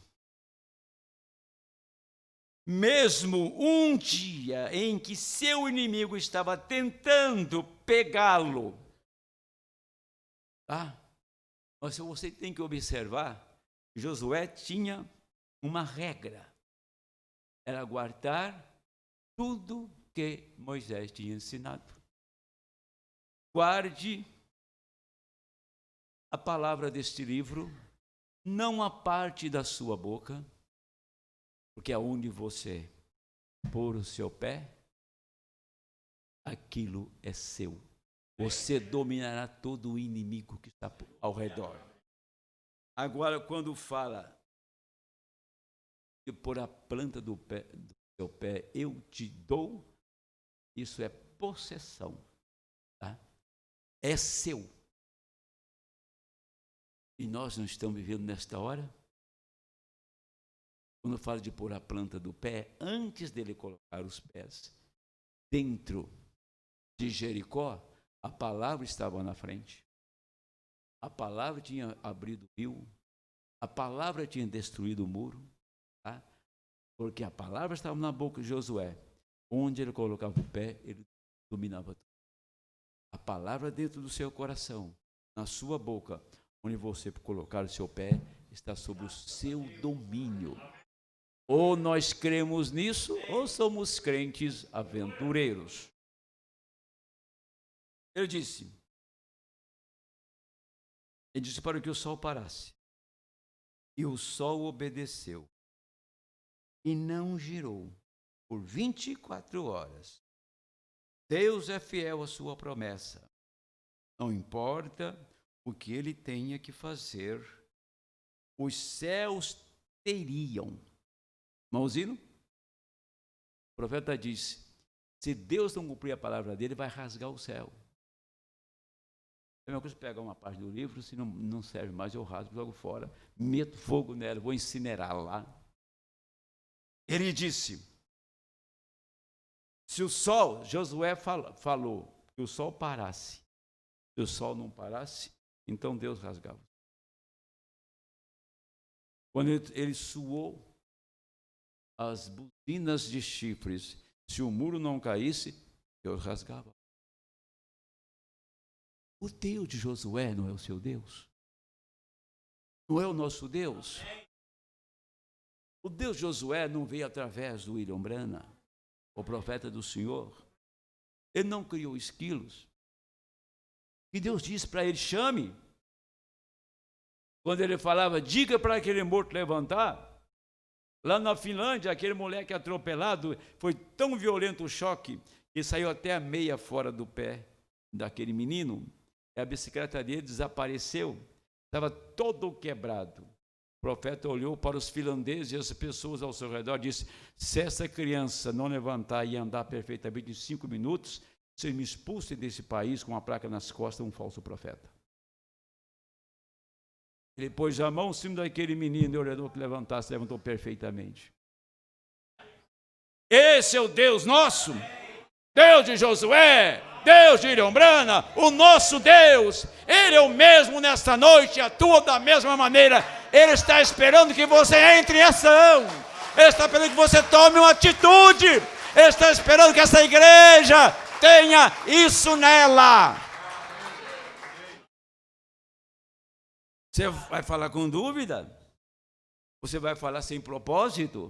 mesmo um dia em que seu inimigo estava tentando pegá-lo. Mas você tem que observar, Josué tinha uma regra. Era guardar tudo que Moisés tinha ensinado. Guarde a palavra deste livro, não a parte da sua boca, porque aonde você pôr o seu pé, aquilo é seu. Você dominará todo o inimigo que está ao redor. Agora, quando fala que por a planta do seu pé eu te dou, isso é possessão. Tá? É seu. E nós não estamos vivendo nesta hora? Quando fala de pôr a planta do pé, antes dele colocar os pés dentro de Jericó, a palavra estava na frente. A palavra tinha abrido o rio. A palavra tinha destruído o muro. Tá? Porque a palavra estava na boca de Josué. Onde ele colocava o pé, ele dominava tudo. A palavra dentro do seu coração, na sua boca, onde você colocar o seu pé, está sob o seu domínio. Ou nós cremos nisso, ou somos crentes aventureiros. Ele disse para que o sol parasse. E o sol obedeceu. E não girou por 24 horas. Deus é fiel à sua promessa. Não importa o que ele tenha que fazer, os céus teriam. Mãozinho? O profeta disse: se Deus não cumprir a palavra dele, vai rasgar o céu. É a mesma coisa pegar uma parte do livro, se não serve mais, eu rasgo, jogo fora, meto fogo nela, vou incinerá-la lá. Ele disse: se o sol, Josué falou que o sol parasse, se o sol não parasse, então Deus rasgava. Quando ele suou as buzinas de chifres, se o muro não caísse, Deus rasgava. O Deus de Josué não é o seu Deus? Não é o nosso Deus? O Deus de Josué não veio através do William Branham, o profeta do Senhor. Ele não criou esquilos. E Deus disse para ele: chame. Quando ele falava, diga para aquele morto levantar. Lá na Finlândia, aquele moleque atropelado, foi tão violento o choque, que saiu até a meia fora do pé daquele menino. A bicicleta dele desapareceu, estava todo quebrado. O profeta olhou para os finlandeses e as pessoas ao seu redor e disse: se essa criança não levantar e andar perfeitamente em 5 minutos, vocês me expulsem desse país com uma placa nas costas, um falso profeta. Ele pôs a mão em cima daquele menino e ordenou que levantasse, levantou perfeitamente. Esse é o Deus nosso, Deus de Josué, Deus de William Branham, o nosso Deus. Ele é o mesmo nesta noite, atua da mesma maneira. Ele está esperando que você entre em ação. Ele está esperando que você tome uma atitude. Ele está esperando que essa igreja tenha isso nela. Você vai falar com dúvida? Você vai falar sem propósito?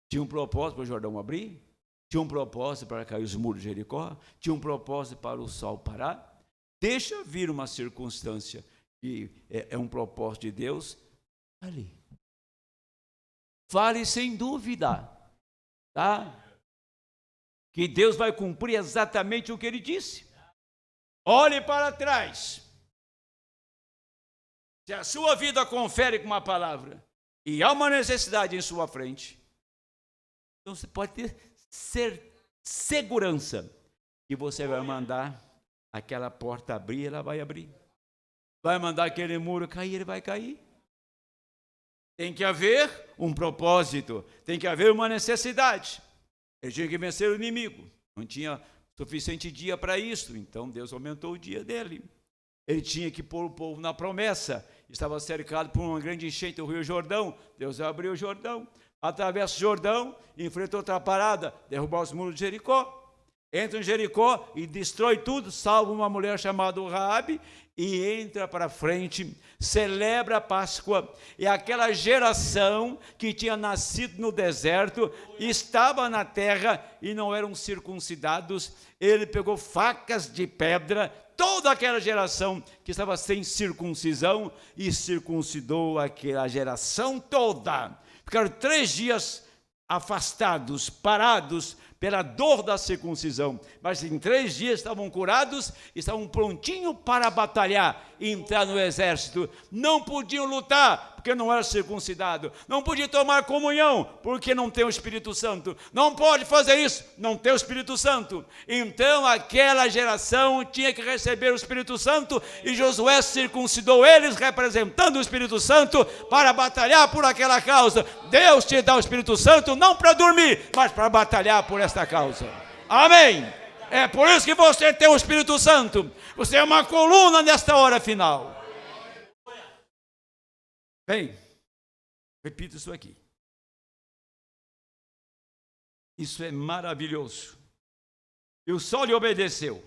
Tinha um propósito para o Jordão abrir? Tinha um propósito para cair os muros de Jericó? Tinha um propósito para o sol parar? Deixa vir uma circunstância que é um propósito de Deus. Ali. Fale sem dúvida. Tá? que Deus vai cumprir exatamente o que ele disse. Olhe para trás. Se a sua vida confere com uma palavra e há uma necessidade em sua frente, então você pode ter segurança que você vai mandar aquela porta abrir, ela vai abrir. Vai mandar aquele muro cair, ele vai cair. Tem que haver um propósito, tem que haver uma necessidade. Ele tinha que vencer o inimigo. Não tinha suficiente dia para isso, então Deus aumentou o dia dele. Ele tinha que pôr o povo na promessa. Estava cercado por uma grande enchente do Rio Jordão. Deus abriu o Jordão. Atravessa o Jordão, enfrenta outra parada, derrubar os muros de Jericó. Entra em Jericó e destrói tudo, salva uma mulher chamada Raabe e entra para frente, celebra a Páscoa. E aquela geração que tinha nascido no deserto, estava na terra e não eram circuncidados. Ele pegou facas de pedra, toda aquela geração que estava sem circuncisão, e circuncidou aquela geração toda. Ficaram 3 dias afastados, parados pela dor da circuncisão, mas em 3 dias estavam curados, estavam prontinhos para batalhar e entrar no exército. Não podiam lutar, porque não era circuncidado. Não podia tomar comunhão, porque não tem o Espírito Santo. Não pode fazer isso, não tem o Espírito Santo. Então aquela geração tinha que receber o Espírito Santo, e Josué circuncidou eles, representando o Espírito Santo, para batalhar por aquela causa. Deus te dá o Espírito Santo não para dormir, mas para batalhar por esta causa. Amém? É por isso que você tem o Espírito Santo. Você é uma coluna nesta hora final. Bem, repito isso aqui. Isso é maravilhoso. E o sol lhe obedeceu,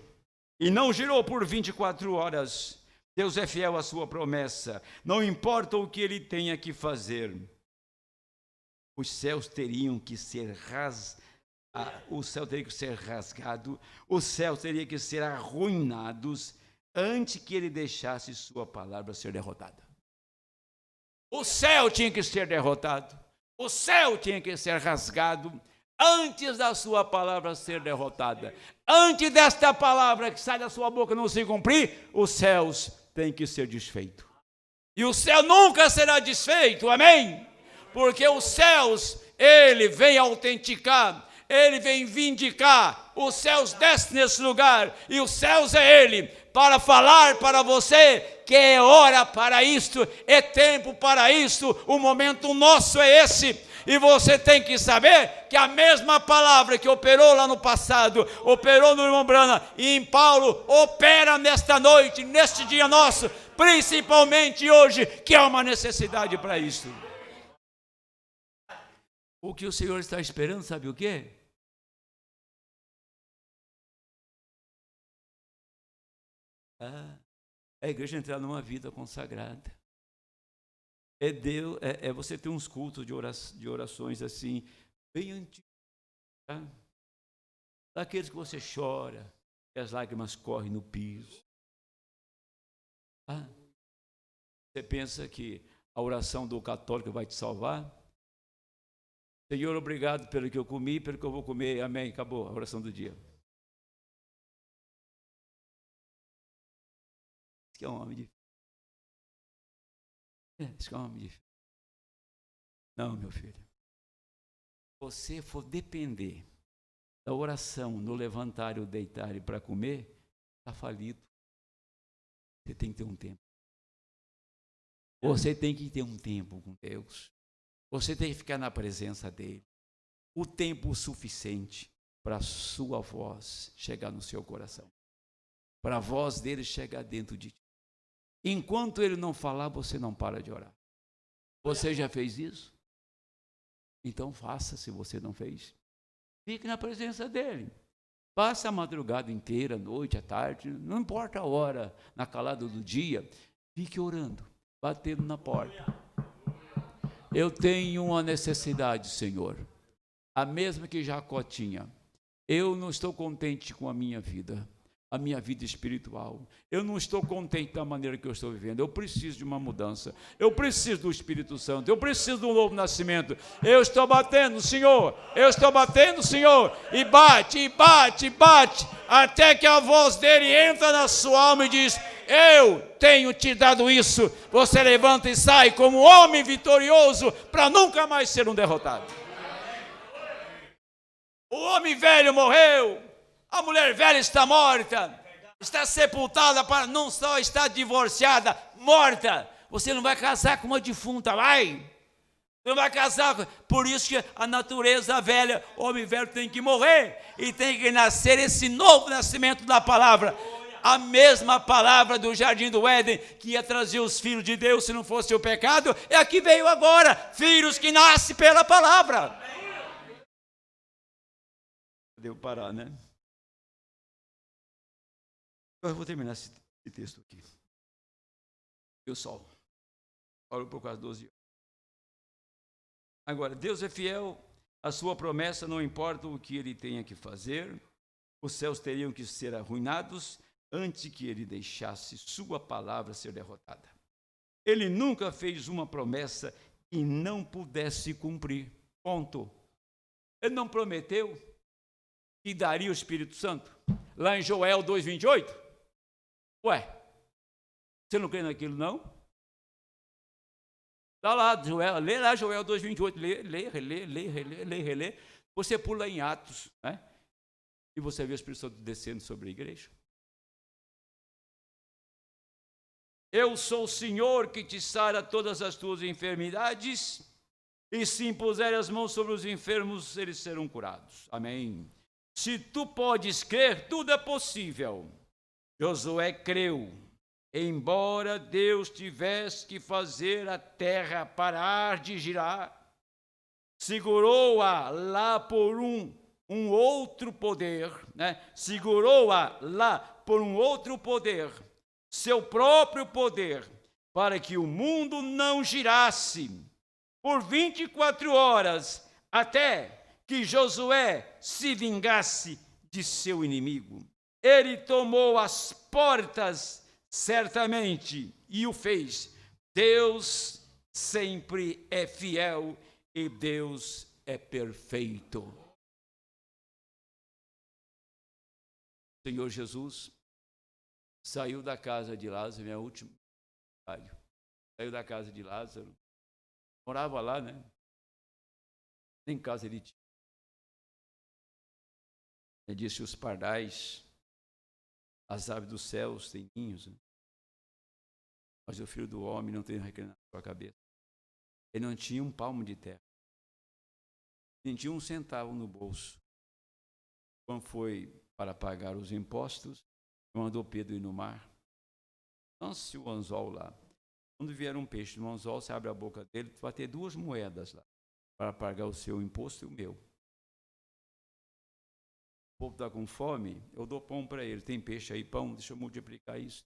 e não girou por 24 horas. Deus é fiel à sua promessa. Não importa o que ele tenha que fazer. Os céus teriam que ser o céu teria que ser rasgado, os céus teriam que ser arruinados antes que ele deixasse sua palavra ser derrotada. O céu tinha que ser derrotado, o céu tinha que ser rasgado antes da sua palavra ser derrotada. Antes desta palavra que sai da sua boca não se cumprir, os céus têm que ser desfeitos. E o céu nunca será desfeito, amém? Porque os céus, ele vem autenticar, ele vem vindicar. Os céus descem nesse lugar, e os céus é ele, para falar para você que é hora para isto, é tempo para isto, o momento nosso é esse. E você tem que saber que a mesma palavra que operou lá no passado, operou no irmão Brana e em Paulo, opera nesta noite, neste dia nosso, principalmente hoje, que há uma necessidade para isso. O que o Senhor está esperando, sabe o quê? É a igreja entrar numa vida consagrada. É Deus, é você ter uns cultos de orações assim, bem antigos, tá? Daqueles que você chora, que as lágrimas correm no piso. Você pensa que a oração do católico vai te salvar? Senhor, obrigado pelo que eu comi, pelo que eu vou comer, amém, acabou a oração do dia. Isso que é um homem de fé. Isso que é um homem de fé. Não, meu filho. Se você for depender da oração no levantar e o deitar e para comer, está falido. Você tem que ter um tempo. Você tem que ter um tempo com Deus. Você tem que ficar na presença dele. O tempo suficiente para a sua voz chegar no seu coração. Para a voz dele chegar dentro de ti. Enquanto ele não falar, você não para de orar. Você já fez isso? Então faça, se você não fez. Fique na presença dele. Passa a madrugada inteira, a noite, à tarde, não importa a hora, na calada do dia, fique orando, batendo na porta. Eu tenho uma necessidade, Senhor, a mesma que Jacó tinha. Eu não estou contente com a minha vida. a minha vida espiritual. Eu não estou contente da maneira que eu estou vivendo. Eu preciso de uma mudança. Eu preciso do Espírito Santo. Eu preciso de um novo nascimento. Eu estou batendo, Senhor. Eu estou batendo, Senhor. E bate, e bate, e bate, até que a voz dele entra na sua alma e diz: eu tenho te dado isso. Você levanta e sai como homem vitorioso para nunca mais ser um derrotado. O homem velho morreu. A mulher velha está morta, está sepultada, não só está divorciada, morta. Você não vai casar com uma defunta, vai? Você não vai casar, por isso que a natureza velha, o homem velho tem que morrer e tem que nascer esse novo nascimento da palavra. A mesma palavra do Jardim do Éden, que ia trazer os filhos de Deus se não fosse o pecado, é a que veio agora, filhos que nascem pela palavra. Devo parar, né? Eu vou terminar esse texto aqui. E o sol. Olha por quase 12 horas. Agora, Deus é fiel, a sua promessa, não importa o que ele tenha que fazer, os céus teriam que ser arruinados antes que ele deixasse sua palavra ser derrotada. Ele nunca fez uma promessa que não pudesse cumprir. Ponto. Ele não prometeu que daria o Espírito Santo? Lá em Joel 2,28? Ué, você não crê naquilo, não? Está lá, Joel, lê lá Joel 2,28, lê. Você pula em Atos, né? E você vê o Espírito Santo descendo sobre a igreja. Eu sou o Senhor que te sara todas as tuas enfermidades, e se impuser as mãos sobre os enfermos, eles serão curados. Amém. Se tu podes crer, tudo é possível. Josué creu, embora Deus tivesse que fazer a terra parar de girar, segurou-a lá por um outro poder, né? Segurou-a lá por um outro poder, seu próprio poder, para que o mundo não girasse por 24 horas, até que Josué se vingasse de seu inimigo. Ele tomou as portas certamente e o fez. Deus sempre é fiel e Deus é perfeito. O Senhor Jesus saiu da casa de Lázaro, minha última trabalho. Saiu da casa de Lázaro, morava lá, né? Nem casa ele tinha. Ele disse: os pardais, as aves dos céus têm ninhos, né? Mas o filho do homem não tem recreio na sua cabeça. Ele não tinha um palmo de terra, nem tinha um centavo no bolso. Quando foi para pagar os impostos, mandou Pedro ir no mar. Lance o anzol lá. Quando vier um peixe no anzol, você abre a boca dele, vai ter 2 moedas lá, para pagar o seu imposto e o meu. O povo está com fome, eu dou pão para ele. Tem peixe aí, pão, deixa eu multiplicar isso.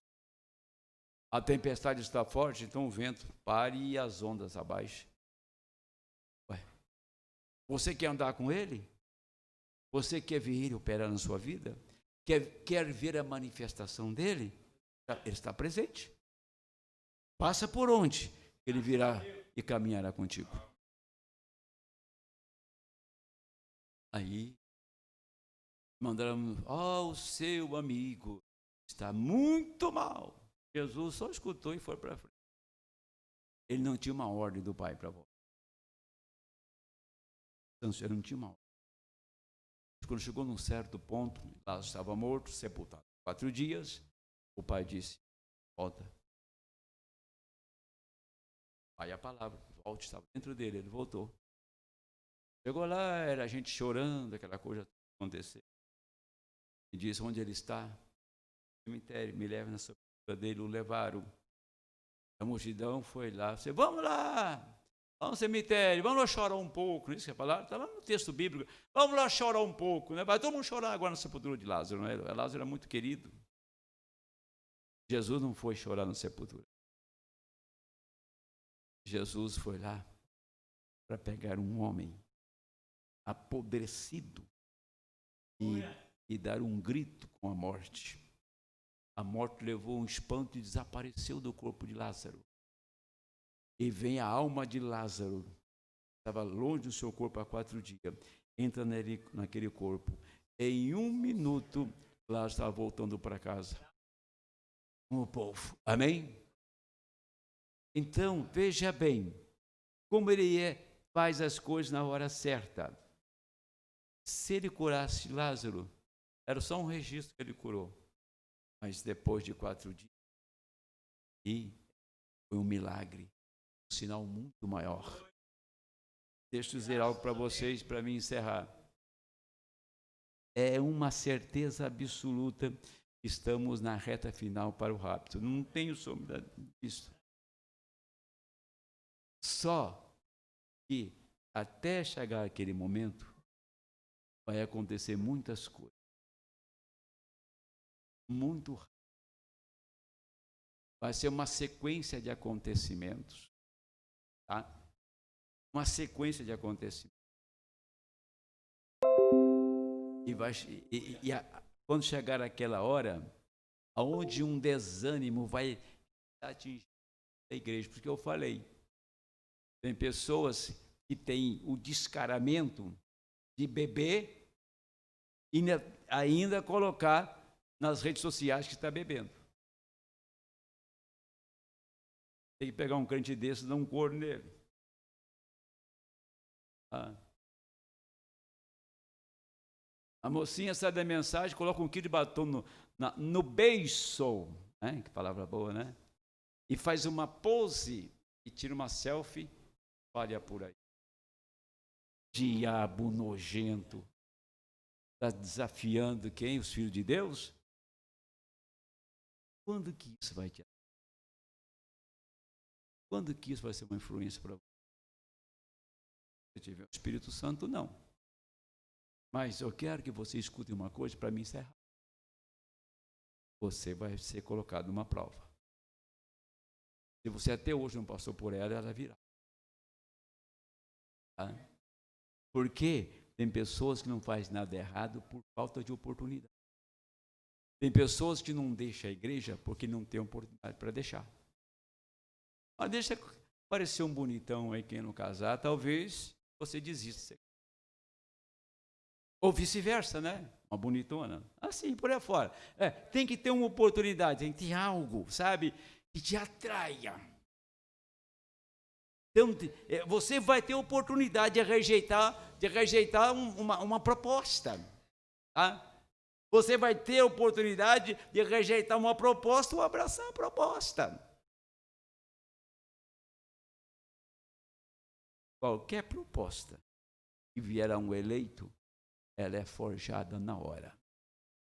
A tempestade está forte, então o vento pare e as ondas abaixem. Ué, você quer andar com ele? Você quer ver ele operar na sua vida? Quer ver a manifestação dele? Ele está presente. Passa por onde ele virá e caminhará contigo. Aí mandaram: o seu amigo está muito mal. Jesus só escutou e foi para frente. Ele não tinha uma ordem do Pai para voltar. Ele não tinha uma ordem. Quando chegou num certo ponto, Lázaro estava morto, sepultado. 4 dias, o Pai disse: volta. Aí a palavra, volte, estava dentro dele, ele voltou. Chegou lá, era a gente chorando, aquela coisa acontecer. E disse: onde ele está? No cemitério, me leva na sepultura dele. O levaram. A multidão foi lá. Você, vamos lá, vamos ao cemitério, vamos lá chorar um pouco. Isso que é a palavra está lá no texto bíblico. Vamos lá chorar um pouco, né? Vai todo mundo chorar agora na sepultura de Lázaro, não é? Lázaro era muito querido. Jesus não foi chorar na sepultura. Jesus foi lá para pegar um homem apodrecido e dar um grito com a morte. a morte levou um espanto e desapareceu do corpo de Lázaro. E vem a alma de Lázaro, estava longe do seu corpo há 4 dias, entra naquele corpo. Em 1 minuto, Lázaro estava voltando para casa com o povo. Amém? Então, veja bem, como ele faz as coisas na hora certa. Se ele curasse Lázaro, era só um registro que ele curou. Mas depois de 4 dias, e foi um milagre, um sinal muito maior. Deixa eu dizer algo para vocês, para mim encerrar. É uma certeza absoluta que estamos na reta final para o rapto. Não tenho sombra disso. Só que até chegar aquele momento, vai acontecer muitas coisas. Muito rápido. Vai ser uma sequência de acontecimentos. Tá? Uma sequência de acontecimentos. Quando chegar aquela hora, aonde um desânimo vai atingir a igreja, porque eu falei, tem pessoas que têm o descaramento de beber e ainda colocar nas redes sociais que está bebendo. Tem que pegar um crente desse e dar um corno nele. A mocinha sai da mensagem, coloca 1 quilo de batom no beiço, né? Que palavra boa, né? E faz uma pose e tira uma selfie, olha por aí. Diabo nojento. Está desafiando quem? Os filhos de Deus? Quando que isso vai te... Quando que isso vai ser uma influência para você? Se tiver o Espírito Santo, não. Mas eu quero que você escute uma coisa para me encerrar. Você vai ser colocado numa prova. Se você até hoje não passou por ela, ela virá. Tá? Porque tem pessoas que não fazem nada errado por falta de oportunidade. Tem pessoas que não deixam a igreja porque não tem oportunidade para deixar. Mas deixa parecer um bonitão aí quem não casar, talvez você desista. Ou vice-versa, né? Uma bonitona. Assim, por aí fora. Tem que ter uma oportunidade, tem que ter algo, sabe? Que te atraia. Então, você vai ter oportunidade de rejeitar uma proposta. Tá? Você vai ter oportunidade de rejeitar uma proposta ou abraçar a proposta. Qualquer proposta que vier a um eleito, ela é forjada na hora.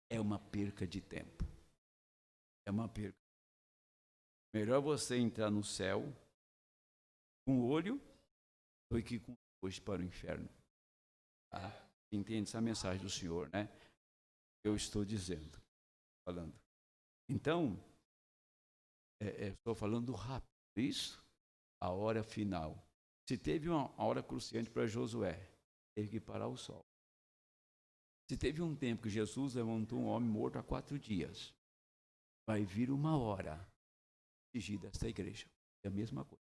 É uma perca de tempo. É uma perca. Melhor você entrar no céu com o olho do que com hoje para o inferno. Tá? Entende essa mensagem do Senhor, né? Eu estou dizendo, falando. Então, estou falando rápido. Isso, a hora final. Se teve uma hora cruciante para Josué, teve que parar o sol. Se teve um tempo que Jesus levantou um homem morto há 4 dias, vai vir uma hora exigida esta igreja. É a mesma coisa.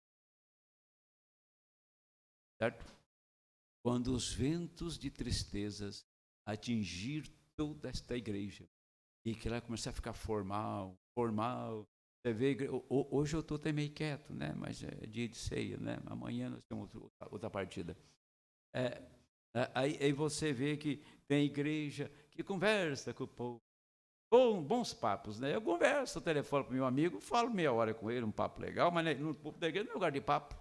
Certo? Quando os ventos de tristezas atingir toda esta igreja, e que ela começar a ficar formal. Você vê, hoje eu estou até meio quieto, né? Mas é dia de ceia, né? Amanhã nós temos outra partida. Aí você vê que tem igreja que conversa com o povo. Bons papos, né? Eu converso, telefone com meu amigo, falo meia hora com ele, um papo legal, mas no povo da igreja não é lugar de papo.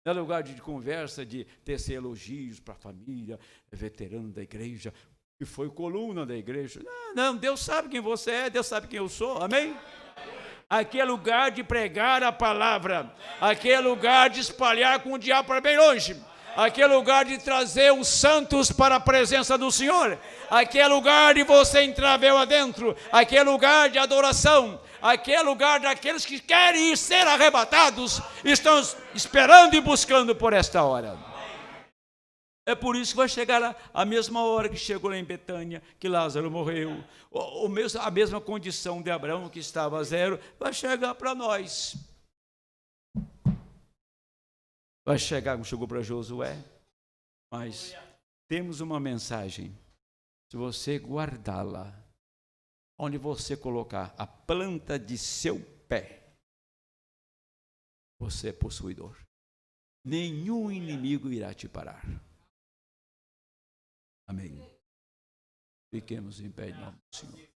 Não é lugar de conversa, de tecer elogios para a família, veterano da igreja, que foi coluna da igreja. Não, Deus sabe quem você é, Deus sabe quem eu sou, amém? Aqui é lugar de pregar a palavra, aqui é lugar de espalhar com o diabo para bem longe, aqui é lugar de trazer os santos para a presença do Senhor, aqui é lugar de você entrar véu adentro, aqui é lugar de adoração, aqui é lugar daqueles que querem ser arrebatados, estão esperando e buscando por esta hora. É por isso que vai chegar lá, a mesma hora que chegou lá em Betânia, que Lázaro morreu, a mesma condição de Abraão, que estava a zero, vai chegar para nós. Vai chegar, como chegou para Josué. Mas temos uma mensagem. Se você guardá-la, onde você colocar a planta de seu pé, você é possuidor. Nenhum inimigo irá te parar. Amém. Fiquemos em pé em nome do Senhor.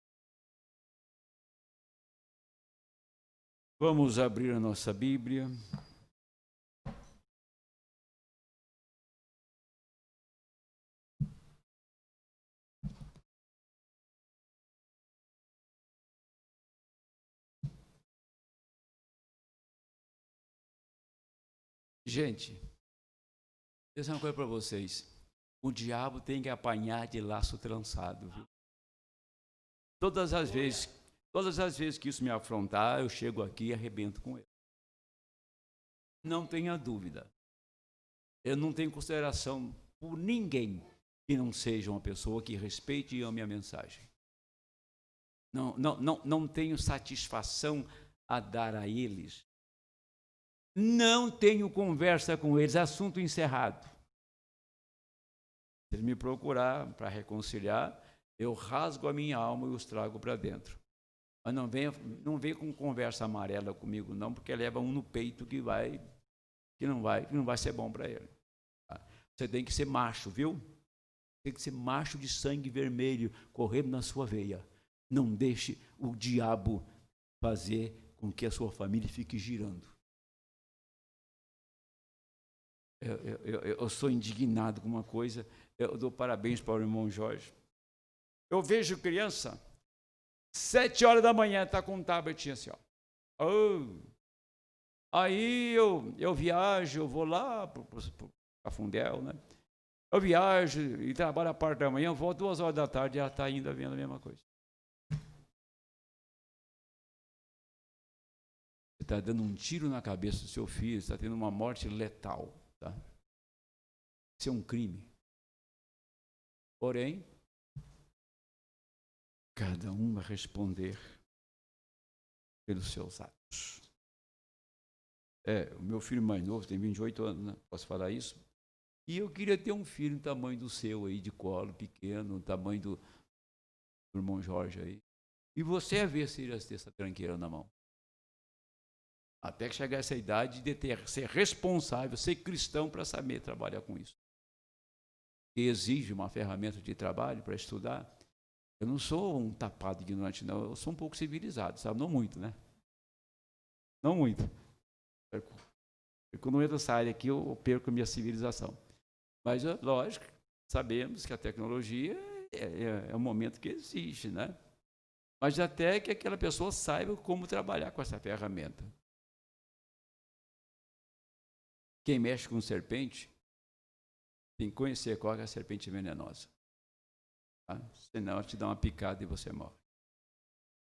Vamos abrir a nossa Bíblia. Gente, vou dizer uma coisa para vocês. O diabo tem que apanhar de laço trançado, viu? Todas as vezes que isso me afrontar, eu chego aqui e arrebento com ele. Não tenha dúvida. Eu não tenho consideração por ninguém que não seja uma pessoa que respeite e ame a mensagem. Não tenho satisfação a dar a eles. Não tenho conversa com eles, assunto encerrado. Se eles me procurar para reconciliar, eu rasgo a minha alma e os trago para dentro. Mas não venha com conversa amarela comigo, não, porque leva um no peito que não vai ser bom para ele. Você tem que ser macho, viu? Tem que ser macho de sangue vermelho correndo na sua veia. Não deixe o diabo fazer com que a sua família fique girando. Eu sou indignado com uma coisa. Eu dou parabéns para o irmão Jorge. Eu vejo criança, 7 horas da manhã, está com um tablet assim, ó. Oh. Aí eu viajo, eu vou lá para Fundel, né? Eu viajo e trabalho a parte da manhã, volto 2 horas da tarde e ela está ainda vendo a mesma coisa. Você está dando um tiro na cabeça do seu filho, está tendo uma morte letal. Tá? Isso é um crime. Porém, cada um vai responder pelos seus atos. O meu filho mais novo tem 28 anos, né? Posso falar isso? E eu queria ter um filho do tamanho do seu aí, de colo, pequeno, do tamanho do irmão Jorge aí. E você ia ver se ele ia ter essa tranqueira na mão. Até que chegar essa idade de ser responsável, ser cristão para saber trabalhar com isso. Que exige uma ferramenta de trabalho para estudar. Eu não sou um tapado ignorante, não. Eu sou um pouco civilizado, sabe? Não muito, né? Não muito. Quando eu entro nessa área aqui, eu perco a minha civilização. Mas, lógico, sabemos que a tecnologia é um momento que existe, né? Mas até que aquela pessoa saiba como trabalhar com essa ferramenta. Quem mexe com serpente tem que conhecer qual é a serpente venenosa. Tá? Senão ela te dá uma picada e você morre.